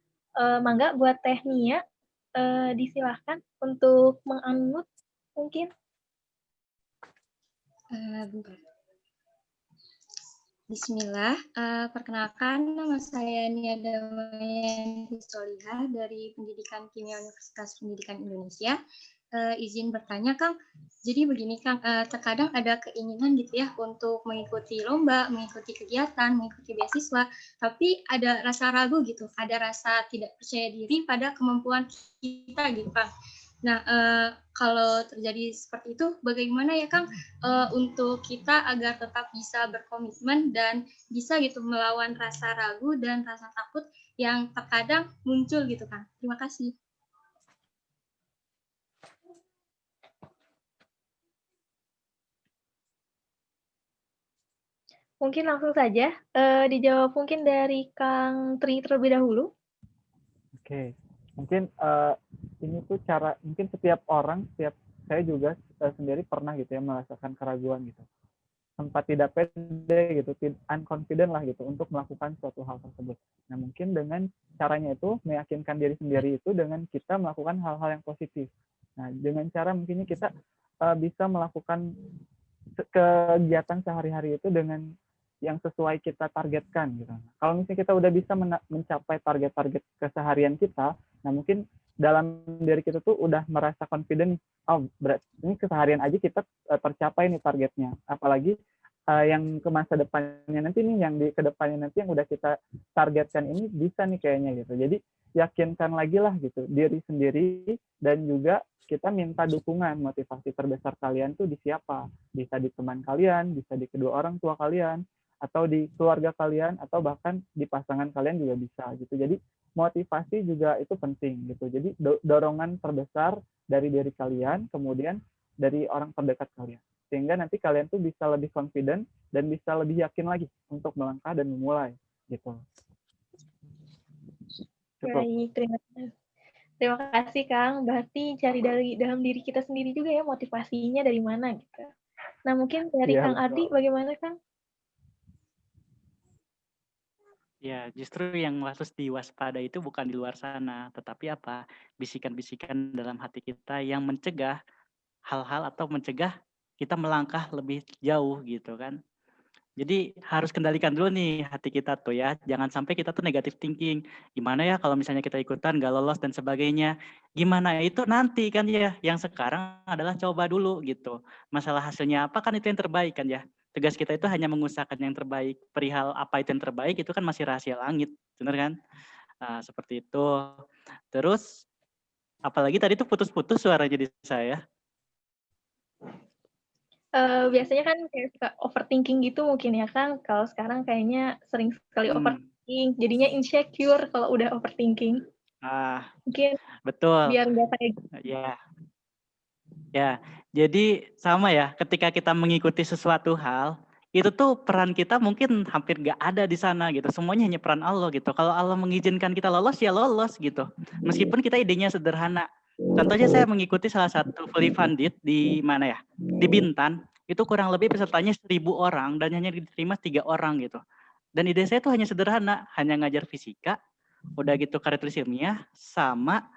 Mangga buat Teh Nia, disilahkan untuk mengunmute mungkin. Bismillah, perkenalkan nama saya Nia Damayanti Solihah dari Pendidikan Kimia Universitas Pendidikan Indonesia. izin bertanya, Kang. Jadi begini, Kang, terkadang ada keinginan gitu ya untuk mengikuti lomba, mengikuti kegiatan, mengikuti beasiswa, tapi ada rasa ragu gitu, ada rasa tidak percaya diri pada kemampuan kita gitu, Kang. Nah, kalau terjadi seperti itu, bagaimana ya, Kang, untuk kita agar tetap bisa berkomitmen dan bisa gitu melawan rasa ragu dan rasa takut yang terkadang muncul gitu, Kang. Terima kasih. Mungkin langsung saja dijawab mungkin dari Kang Tri terlebih dahulu. Oke, mungkin ini tuh cara, mungkin setiap orang, saya juga sendiri pernah gitu ya merasakan keraguan gitu, sempat tidak pede gitu, unconfident lah gitu untuk melakukan suatu hal tersebut. Nah mungkin dengan caranya itu meyakinkan diri sendiri itu dengan kita melakukan hal-hal yang positif. Nah dengan cara mungkin kita bisa melakukan kegiatan sehari-hari itu dengan yang sesuai kita targetkan gitu. Kalau misalnya kita udah bisa mencapai target-target keseharian kita, nah mungkin dalam diri kita tuh udah merasa confident, oh berarti ini keseharian aja kita tercapai nih targetnya. Apalagi yang ke masa depannya nanti nih, yang di kedepannya nanti yang udah kita targetkan ini bisa nih kayaknya gitu. Jadi yakinkan lagi lah gitu diri sendiri, dan juga kita minta dukungan, motivasi terbesar kalian tuh di siapa? Bisa di teman kalian, bisa di kedua orang tua kalian, atau di keluarga kalian, atau bahkan di pasangan kalian juga bisa gitu. Jadi motivasi juga itu penting gitu. Jadi dorongan terbesar dari diri kalian, kemudian dari orang terdekat kalian, sehingga nanti kalian tuh bisa lebih confident dan bisa lebih yakin lagi untuk melangkah dan memulai gitu. Cukup. Baik, terima kasih Kang. Berarti cari dari dalam diri kita sendiri juga ya motivasinya dari mana gitu. Nah mungkin dari Kang Ardi bagaimana Kang? Ya, justru yang harus diwaspadai itu bukan di luar sana, tetapi apa? Bisikan-bisikan dalam hati kita yang mencegah hal-hal atau mencegah kita melangkah lebih jauh gitu kan. Jadi harus kendalikan dulu nih hati kita tuh ya. Jangan sampai kita tuh negative thinking. Gimana ya kalau misalnya kita ikutan gak lolos dan sebagainya. Gimana itu nanti kan ya. Yang sekarang adalah coba dulu gitu. Masalah hasilnya apa kan itu yang terbaik kan ya. Tugas kita itu hanya mengusahakan yang terbaik. Perihal apa itu yang terbaik itu kan masih rahasia langit. Benar kan? Nah, seperti itu. Terus apalagi tadi tuh putus-putus suaranya di saya. Biasanya kan kayak suka overthinking gitu mungkin ya Kang. Kalau sekarang kayaknya sering sekali overthinking, jadinya insecure kalau udah overthinking. Mungkin Betul. biar nggak kayak gitu. Ya, jadi sama ya, ketika kita mengikuti sesuatu hal, itu tuh peran kita mungkin hampir nggak ada di sana gitu. Semuanya hanya peran Allah gitu. Kalau Allah mengizinkan kita lolos, ya lolos gitu. Meskipun kita idenya sederhana. Contohnya saya mengikuti salah satu fully funded di mana ya? Di Bintan. Itu kurang lebih pesertanya 1.000 orang dan hanya diterima 3 orang gitu. Dan ide saya tuh hanya sederhana, hanya ngajar fisika, udah gitu karakteris ilmiah, sama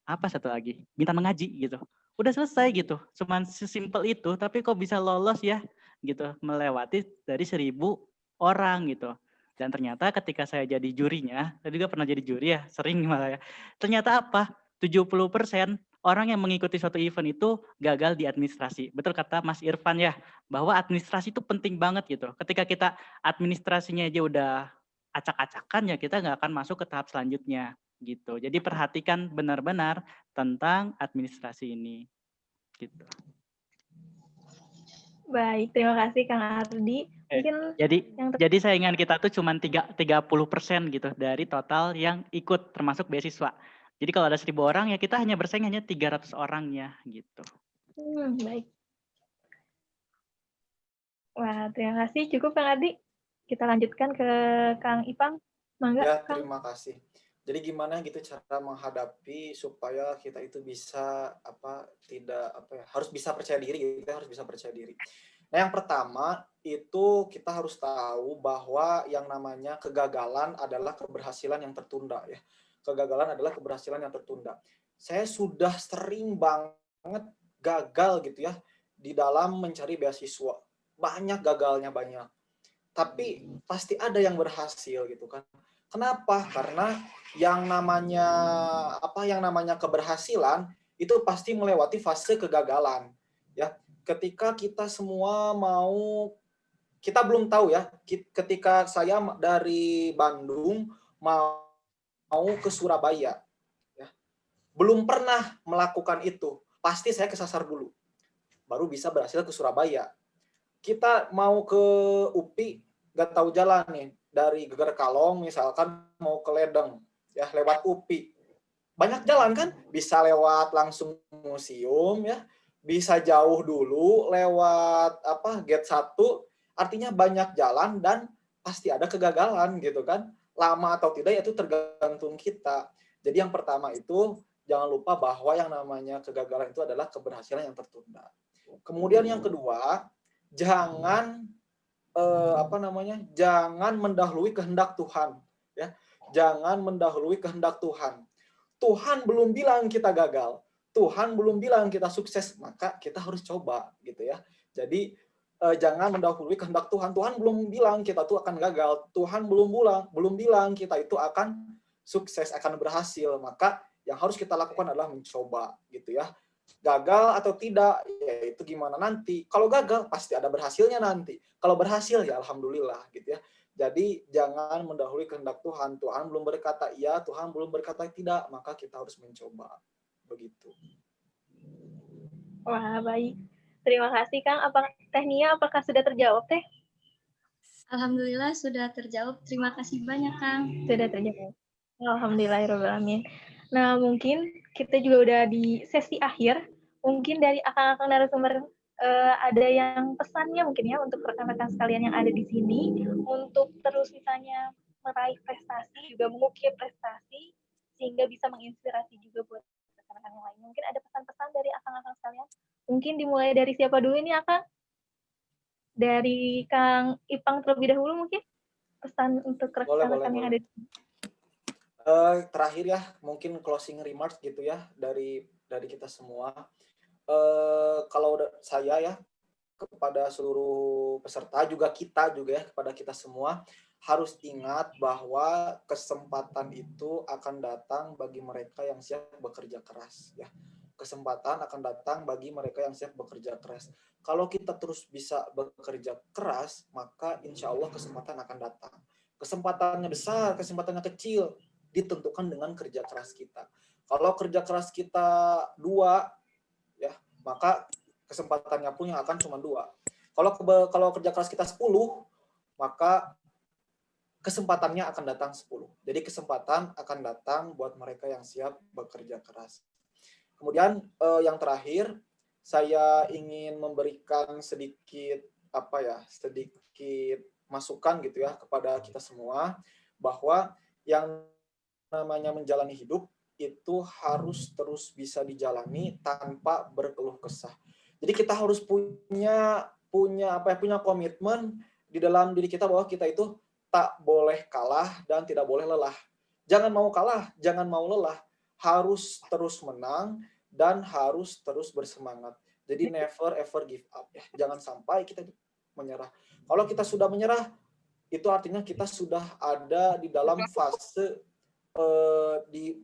apa satu lagi? Minta mengaji gitu. Udah selesai gitu. Cuman sesimpel itu, tapi kok bisa lolos ya gitu, melewati dari 1.000 orang gitu. Dan ternyata ketika saya jadi jurinya, saya juga pernah jadi juri ya, sering malah ya. Ternyata apa? 70% orang yang mengikuti suatu event itu gagal di administrasi. Betul kata Mas Irfan ya, bahwa administrasi itu penting banget gitu. Ketika kita administrasinya aja udah acak-acakan ya kita nggak akan masuk ke tahap selanjutnya gitu. Jadi perhatikan benar-benar tentang administrasi ini gitu. Baik, terima kasih Kang Ardi. Mungkin Jadi saingan kita tuh cuma 30% gitu dari total yang ikut termasuk beasiswa. Jadi kalau ada 1.000 orang ya kita hanya bersaing hanya 300 orangnya gitu. Baik. Wah, terima kasih. Cukup Kang Ardi. Kita lanjutkan ke Kang Ipang. Mangga, Ya, Kang. terima kasih. Jadi gimana gitu cara menghadapi supaya kita itu bisa harus bisa percaya diri gitu, harus bisa percaya diri. Nah, yang pertama itu kita harus tahu bahwa yang namanya kegagalan adalah keberhasilan yang tertunda ya. Kegagalan adalah keberhasilan yang tertunda. Saya sudah sering banget gagal gitu ya di dalam mencari beasiswa. Banyak gagalnya banyak. Tapi pasti ada yang berhasil gitu kan. Kenapa? Karena yang namanya keberhasilan itu pasti melewati fase kegagalan. Ya, ketika kita semua kita belum tahu ya, ketika saya dari Bandung mau ke Surabaya, ya, belum pernah melakukan itu, pasti saya kesasar dulu, baru bisa berhasil ke Surabaya. Kita mau ke UPI, nggak tahu jalan nih, dari Geger Kalong misalkan mau ke Ledeng, ya lewat UPI. Banyak jalan kan, bisa lewat langsung museum ya, bisa jauh dulu lewat gate 1, artinya banyak jalan dan pasti ada kegagalan gitu kan. Lama atau tidak itu tergantung kita. Jadi yang pertama itu jangan lupa bahwa yang namanya kegagalan itu adalah keberhasilan yang tertunda. Kemudian yang kedua, jangan jangan mendahului kehendak Tuhan ya. Jangan mendahului kehendak Tuhan. Tuhan belum bilang kita gagal, Tuhan belum bilang kita sukses, maka kita harus coba gitu ya. Jadi jangan mendahului kehendak Tuhan. Tuhan belum bilang kita tuh akan gagal, Tuhan belum bilang kita itu akan sukses, akan berhasil. Maka yang harus kita lakukan adalah mencoba gitu ya. Gagal atau tidak, ya itu gimana nanti. Kalau gagal pasti ada berhasilnya nanti. Kalau berhasil ya alhamdulillah gitu ya. Jadi jangan mendahului kehendak Tuhan. Tuhan belum berkata iya, Tuhan belum berkata tidak, maka kita harus mencoba. Begitu. Wah, baik. Terima kasih, Kang. Teh Nia, apakah sudah terjawab, Teh? Alhamdulillah sudah terjawab. Terima kasih banyak, Kang. Sudah terjawab. Alhamdulillahirrahmanirrahim. Nah, mungkin kita juga udah di sesi akhir. Mungkin dari akang-akang narasumber ada yang pesannya mungkin ya untuk rekan-rekan sekalian yang ada di sini untuk terus misalnya meraih prestasi, juga mengukir prestasi, sehingga bisa menginspirasi juga buat rekan-rekan yang lain. Mungkin ada pesan-pesan dari akang-akang sekalian. Mungkin dimulai dari siapa dulu nih, Akang? Dari Kang Ipang terlebih dahulu mungkin? Pesan untuk rekan-rekan yang ada di sini. Terakhir ya, mungkin closing remarks gitu ya dari kita semua. Kalau saya ya, kepada seluruh peserta juga ya, kepada kita semua harus ingat bahwa kesempatan itu akan datang bagi mereka yang siap bekerja keras ya. Kesempatan akan datang bagi mereka yang siap bekerja keras. Kalau kita terus bisa bekerja keras, maka insya Allah kesempatan akan datang. Kesempatannya besar, kesempatannya kecil, ditentukan dengan kerja keras kita. Kalau kerja keras kita 2, ya maka kesempatannya pun yang akan cuma 2. Kalau kerja keras kita 10, maka kesempatannya akan datang 10. Jadi kesempatan akan datang buat mereka yang siap bekerja keras. Kemudian yang terakhir, saya ingin memberikan sedikit masukan gitu ya kepada kita semua, bahwa yang namanya menjalani hidup itu harus terus bisa dijalani tanpa berkeluh kesah. Jadi kita harus punya komitmen di dalam diri kita bahwa kita itu tak boleh kalah dan tidak boleh lelah. Jangan mau kalah, jangan mau lelah, harus terus menang dan harus terus bersemangat. Jadi never ever give up ya. Jangan sampai kita menyerah. Kalau kita sudah menyerah, itu artinya kita sudah ada di dalam fase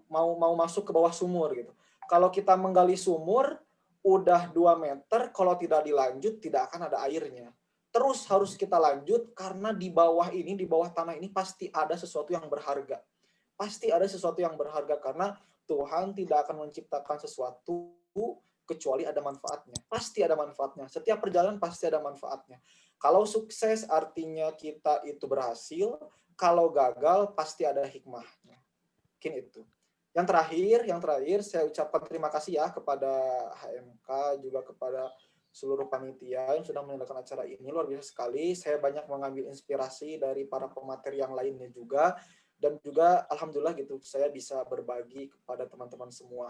mau masuk ke bawah sumur gitu. Kalau kita menggali sumur udah 2 meter, kalau tidak dilanjut tidak akan ada airnya. Terus harus kita lanjut karena di bawah tanah ini pasti ada sesuatu yang berharga. Pasti ada sesuatu yang berharga karena Tuhan tidak akan menciptakan sesuatu kecuali ada manfaatnya. Pasti ada manfaatnya. Setiap perjalanan pasti ada manfaatnya. Kalau sukses artinya kita itu berhasil, kalau gagal pasti ada hikmahnya. Mungkin itu. Yang terakhir saya ucapkan terima kasih ya kepada HMK, juga kepada seluruh panitia yang sudah menyelenggarakan acara ini. Luar biasa sekali. Saya banyak mengambil inspirasi dari para pemateri yang lainnya juga. Dan juga alhamdulillah gitu saya bisa berbagi kepada teman-teman semua.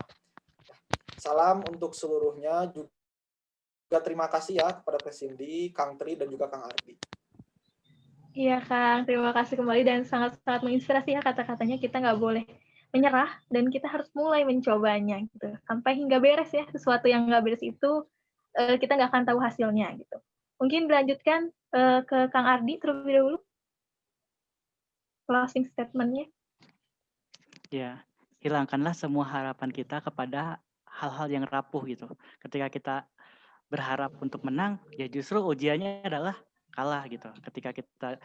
Salam untuk seluruhnya. Juga terima kasih ya kepada Teh Cindy, Kang Tri, dan juga Kang Ardi. Iya Kang, terima kasih kembali dan sangat-sangat menginspirasi ya kata-katanya. Kita nggak boleh menyerah dan kita harus mulai mencobanya gitu. Sampai hingga beres ya, sesuatu yang nggak beres itu kita nggak akan tahu hasilnya gitu. Mungkin dilanjutkan ke Kang Ardi terlebih dahulu. Closing statement-nya. Ya, hilangkanlah semua harapan kita kepada hal-hal yang rapuh gitu. Ketika kita berharap untuk menang, ya justru ujiannya adalah kalah gitu. Ketika kita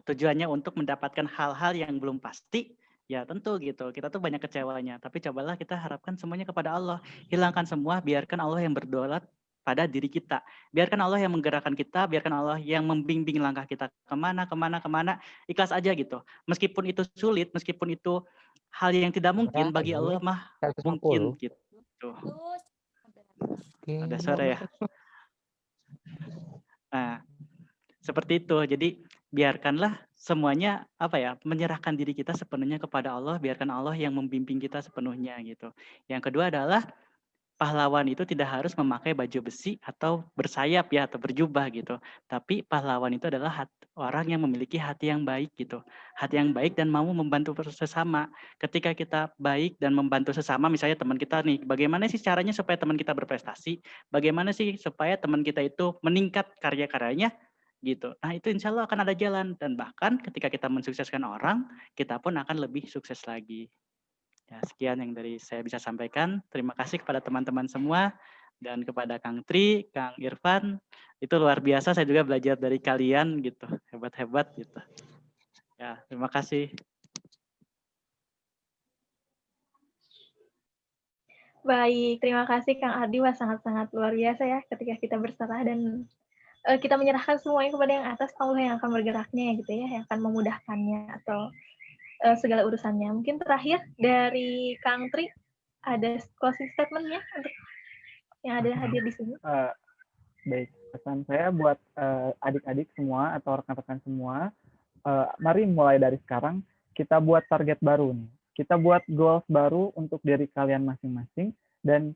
tujuannya untuk mendapatkan hal-hal yang belum pasti, ya tentu gitu. Kita tuh banyak kecewanya, tapi cobalah kita harapkan semuanya kepada Allah. Hilangkan semua, biarkan Allah yang berdaulat pada diri kita. Biarkan Allah yang menggerakkan kita, biarkan Allah yang membimbing langkah kita kemana. Ikhlas aja gitu. Meskipun itu sulit, meskipun itu hal yang tidak mungkin, bagi Allah mah mungkin gitu. Ada suara ya. Nah, seperti itu. Jadi biarkanlah semuanya menyerahkan diri kita sepenuhnya kepada Allah, biarkan Allah yang membimbing kita sepenuhnya gitu. Yang kedua adalah pahlawan itu tidak harus memakai baju besi atau bersayap ya atau berjubah gitu. Tapi pahlawan itu adalah orang yang memiliki hati yang baik gitu. Hati yang baik dan mau membantu sesama. Ketika kita baik dan membantu sesama, misalnya teman kita nih, bagaimana sih caranya supaya teman kita berprestasi? Bagaimana sih supaya teman kita itu meningkat karya-karyanya? Gitu. Nah itu insya Allah akan ada jalan. Dan bahkan ketika kita mensukseskan orang, kita pun akan lebih sukses lagi. Ya, sekian yang dari saya bisa sampaikan. Terima kasih kepada teman-teman semua dan kepada Kang Tri, Kang Irfan. Itu luar biasa, saya juga belajar dari kalian gitu. Hebat-hebat gitu. Ya, terima kasih. Baik, terima kasih Kang Ardi. Wah, sangat-sangat luar biasa ya ketika kita berserah dan kita menyerahkan semuanya kepada yang atas, Allah yang akan bergeraknya gitu ya, yang akan memudahkannya atau segala urusannya. Mungkin terakhir dari Kang Tri, ada closing statement-nya untuk yang ada hadir di sini. Baik, pesan saya buat adik-adik semua atau rekan-rekan semua, mari mulai dari sekarang kita buat target baru nih. Kita buat goals baru untuk diri kalian masing-masing dan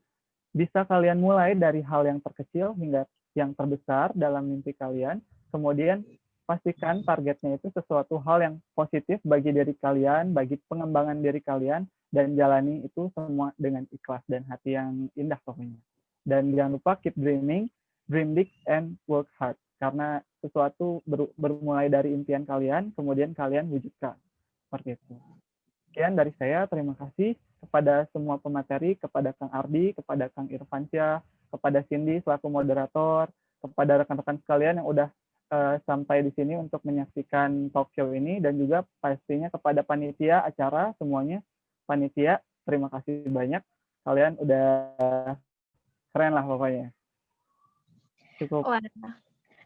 bisa kalian mulai dari hal yang terkecil hingga yang terbesar dalam mimpi kalian. Kemudian pastikan targetnya itu sesuatu hal yang positif bagi diri kalian, bagi pengembangan diri kalian, dan jalani itu semua dengan ikhlas dan hati yang indah pokoknya. Dan jangan lupa keep dreaming, dream big, and work hard. Karena sesuatu bermulai dari impian kalian, kemudian kalian wujudkan. Seperti itu. Sekian dari saya, terima kasih kepada semua pemateri, kepada Kang Ardi, kepada Kang Irfansyah, kepada Cindy selaku moderator, kepada rekan-rekan sekalian yang udah sampai di sini untuk menyaksikan talk show ini, dan juga pastinya kepada panitia acara semuanya. Panitia, terima kasih banyak. Kalian udah keren lah pokoknya. Cukup. Wah,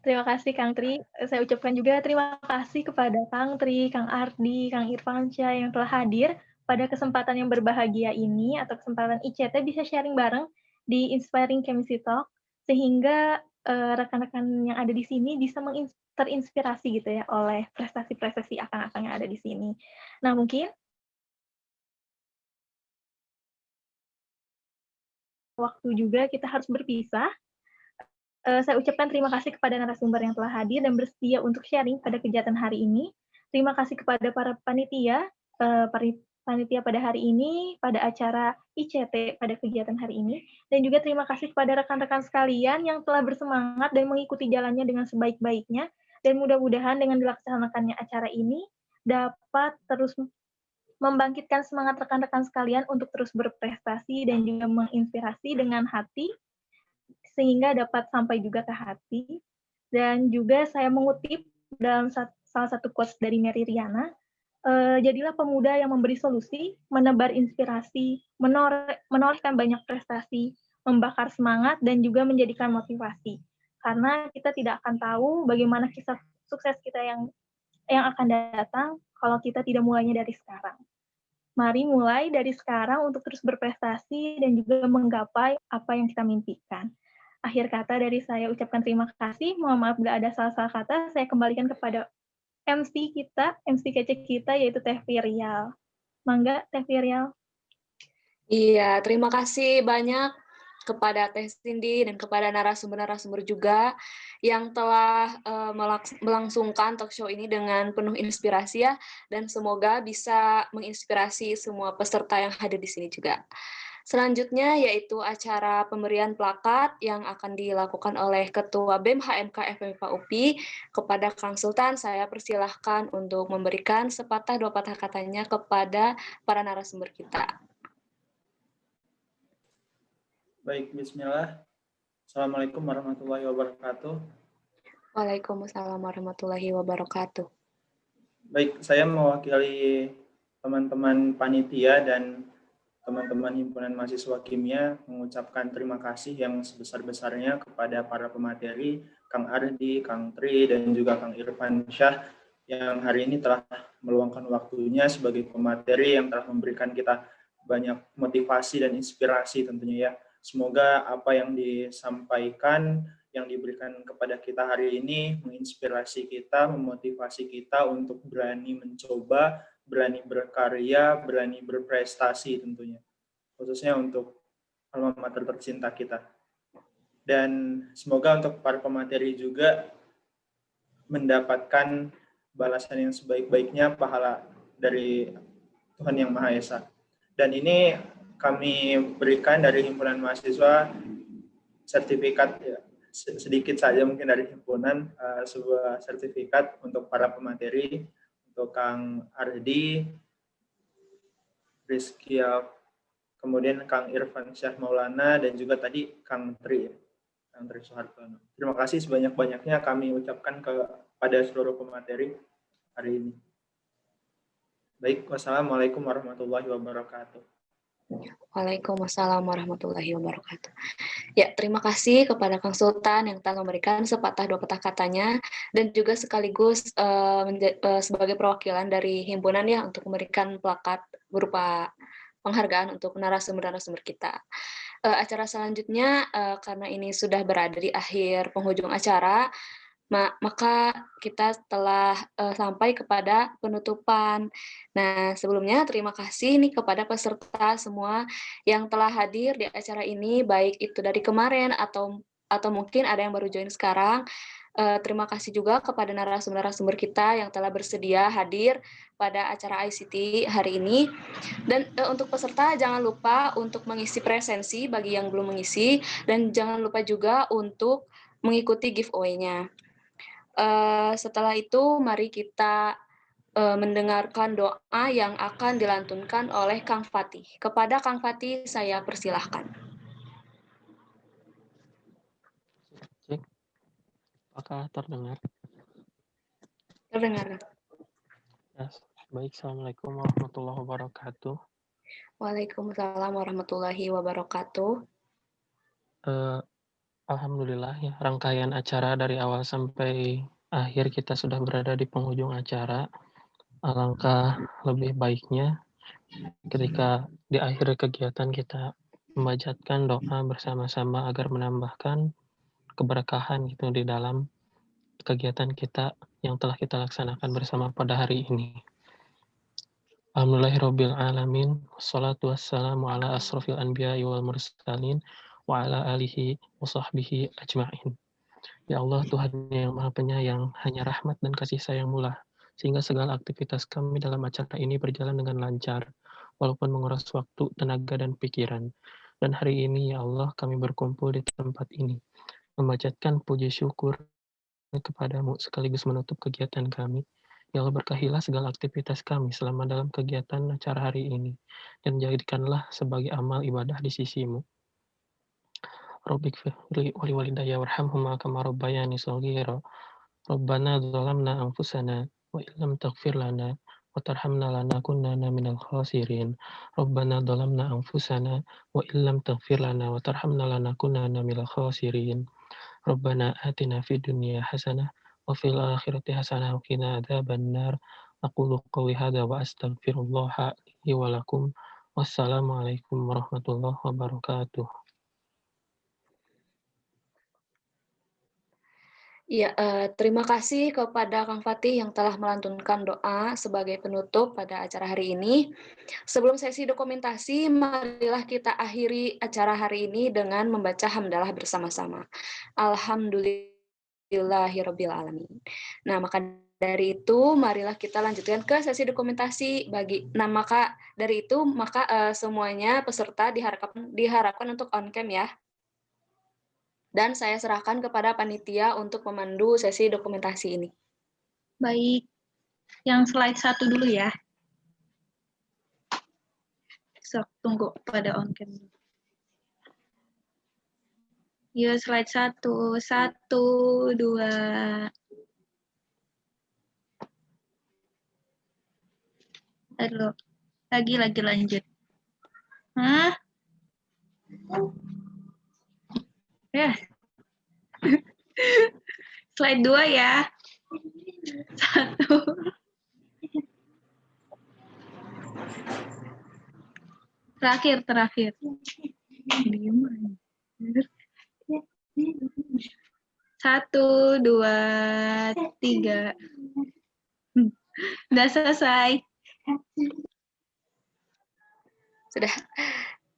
terima kasih Kang Tri. Saya ucapkan juga terima kasih kepada Kang Tri, Kang Ardi, Kang Irfansyah yang telah hadir pada kesempatan yang berbahagia ini atau kesempatan ICT bisa sharing bareng di Inspiring Chemistry Talk, sehingga rekan-rekan yang ada di sini bisa terinspirasi gitu ya oleh prestasi-prestasi akang-akang yang ada di sini. Nah, mungkin waktu juga kita harus berpisah. Saya ucapkan terima kasih kepada narasumber yang telah hadir dan bersedia untuk sharing pada kegiatan hari ini. Terima kasih kepada para panitia pada hari ini, pada acara ICT pada kegiatan hari ini, dan juga terima kasih kepada rekan-rekan sekalian yang telah bersemangat dan mengikuti jalannya dengan sebaik-baiknya, dan mudah-mudahan dengan dilaksanakannya acara ini dapat terus membangkitkan semangat rekan-rekan sekalian untuk terus berprestasi dan juga menginspirasi dengan hati, sehingga dapat sampai juga ke hati. Dan juga saya mengutip dalam salah satu quotes dari Mary Riana, jadilah pemuda yang memberi solusi, menebar inspirasi, menorehkan banyak prestasi, membakar semangat, dan juga menjadikan motivasi. Karena kita tidak akan tahu bagaimana kisah sukses kita yang akan datang kalau kita tidak mulainya dari sekarang. Mari mulai dari sekarang untuk terus berprestasi dan juga menggapai apa yang kita mimpikan. Akhir kata dari saya ucapkan terima kasih. Mohon maaf bila ada salah-salah kata. Saya kembalikan kepada MC kece kita, yaitu Teh Virial. Mangga, Teh Virial. Iya, terima kasih banyak kepada Teh Cindy dan kepada narasumber-narasumber juga yang telah melangsungkan talk show ini dengan penuh inspirasi ya, dan semoga bisa menginspirasi semua peserta yang hadir di sini juga. Selanjutnya yaitu acara pemberian plakat yang akan dilakukan oleh Ketua BEM HMK FMIPA UPI. Kepada Kang Sultan, saya persilahkan untuk memberikan sepatah dua patah katanya kepada para narasumber kita. Baik, bismillah. Assalamualaikum warahmatullahi wabarakatuh. Waalaikumsalam warahmatullahi wabarakatuh. Baik, saya mewakili teman-teman panitia dan teman-teman himpunan mahasiswa kimia mengucapkan terima kasih yang sebesar-besarnya kepada para pemateri, Kang Ardi, Kang Tri, dan juga Kang Irfan Syah yang hari ini telah meluangkan waktunya sebagai pemateri yang telah memberikan kita banyak motivasi dan inspirasi tentunya ya. Semoga apa yang disampaikan, yang diberikan kepada kita hari ini menginspirasi kita, memotivasi kita untuk berani mencoba, berani berkarya, berani berprestasi tentunya. Khususnya untuk alma mater tercinta kita. Dan semoga untuk para pemateri juga mendapatkan balasan yang sebaik-baiknya, pahala dari Tuhan Yang Maha Esa. Dan ini kami berikan dari himpunan mahasiswa sertifikat, ya, sedikit saja mungkin dari himpunan, sebuah sertifikat untuk para pemateri, untuk Kang Ardi, Rizky, kemudian Kang Irfan Syah Maulana, dan juga tadi Kang Tri, Kang Tri Soehartono. Terima kasih sebanyak-banyaknya kami ucapkan kepada seluruh pemateri hari ini. Baik, wassalamualaikum warahmatullahi wabarakatuh. Waalaikumsalam warahmatullahi wabarakatuh. Ya, terima kasih kepada Kang Sultan yang telah memberikan sepatah dua patah katanya dan juga sekaligus sebagai perwakilan dari himpunan ya untuk memberikan plakat berupa penghargaan untuk narasumber-narasumber kita. Acara selanjutnya karena ini sudah berada di akhir penghujung acara, maka kita telah sampai kepada penutupan. Nah, sebelumnya terima kasih nih kepada peserta semua yang telah hadir di acara ini, baik itu dari kemarin atau mungkin ada yang baru join sekarang. Terima kasih juga kepada narasumber-narasumber kita yang telah bersedia hadir pada acara ICT hari ini. Dan untuk peserta jangan lupa untuk mengisi presensi bagi yang belum mengisi, dan jangan lupa juga untuk mengikuti giveaway-nya. Setelah itu, mari kita mendengarkan doa yang akan dilantunkan oleh Kang Fatih. Kepada Kang Fatih, saya persilahkan. Cek, apakah terdengar? Terdengar. Ya, baik, Assalamualaikum warahmatullahi wabarakatuh. Waalaikumsalam warahmatullahi wabarakatuh. Alhamdulillah ya, rangkaian acara dari awal sampai akhir kita sudah berada di penghujung acara. Alangkah lebih baiknya ketika di akhir kegiatan kita membacakan doa bersama-sama agar menambahkan keberkahan gitu di dalam kegiatan kita yang telah kita laksanakan bersama pada hari ini. Alhamdulillahirabbil alamin, wassalatu wassalamu ala asrofil anbiya'i wal mursalin wa ala alihi wa sahbihi ajma'in. Ya Allah, Tuhan yang Maha Penyayang, hanya rahmat dan kasih sayang-Mu lah, sehingga segala aktivitas kami dalam acara ini berjalan dengan lancar, walaupun menguras waktu, tenaga, dan pikiran. Dan hari ini, ya Allah, kami berkumpul di tempat ini, membacakan puji syukur kepada-Mu sekaligus menutup kegiatan kami. Ya Allah, berkahilah segala aktivitas kami selama dalam kegiatan acara hari ini, dan jadikanlah sebagai amal ibadah di sisi-Mu. Rabbik firli wali walidayya warhamhuma kama rabbayani shaghira. Rabbana dzalamna anfusana wa illam taghfir lana wa tarhamna lanakunanna minal khasirin. Rabbana dzalamna anfusana wa illam taghfir lana wa tarhamna lanakunanna minal khasirin. Rabbana atina fid dunya hasanah wa fil akhirati hasanah wa qina adzabannar. Aqulu qawli hadza wa astaghfirullaha li wa lakum. Wassalamualaikum warahmatullahi wabarakatuh. Ya, terima kasih kepada Kang Fatih yang telah melantunkan doa sebagai penutup pada acara hari ini. Sebelum sesi dokumentasi, marilah kita akhiri acara hari ini dengan membaca hamdalah bersama-sama. Alhamdulillahirabbil alamin. Nah, maka dari itu marilah kita lanjutkan ke sesi dokumentasi maka dari itu semuanya peserta diharapkan untuk on cam ya. Dan saya serahkan kepada panitia untuk memandu sesi dokumentasi ini. Baik, yang slide 1 dulu ya. Tunggu pada on cam. Yuk, slide 1. 1, 2. Aduh, lagi lanjut. Hah? Ya. Slide 2 ya. 1. Terakhir. Diam. 1, 2, 3. Udah selesai. Sudah.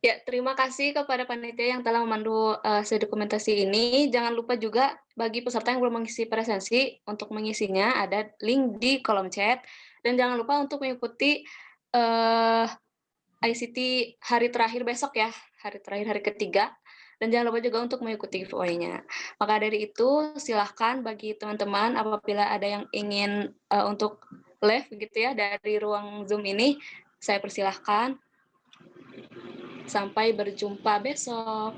Ya, terima kasih kepada panitia yang telah memandu sesi dokumentasi ini. Jangan lupa juga bagi peserta yang belum mengisi presensi, untuk mengisinya ada link di kolom chat. Dan jangan lupa untuk mengikuti ICT hari terakhir besok ya, hari terakhir hari ketiga. Dan jangan lupa juga untuk mengikuti giveaway-nya. Maka dari itu, silahkan bagi teman-teman apabila ada yang ingin untuk live gitu ya dari ruang Zoom ini, saya persilahkan. Sampai berjumpa besok.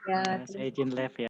Saya izin live ya.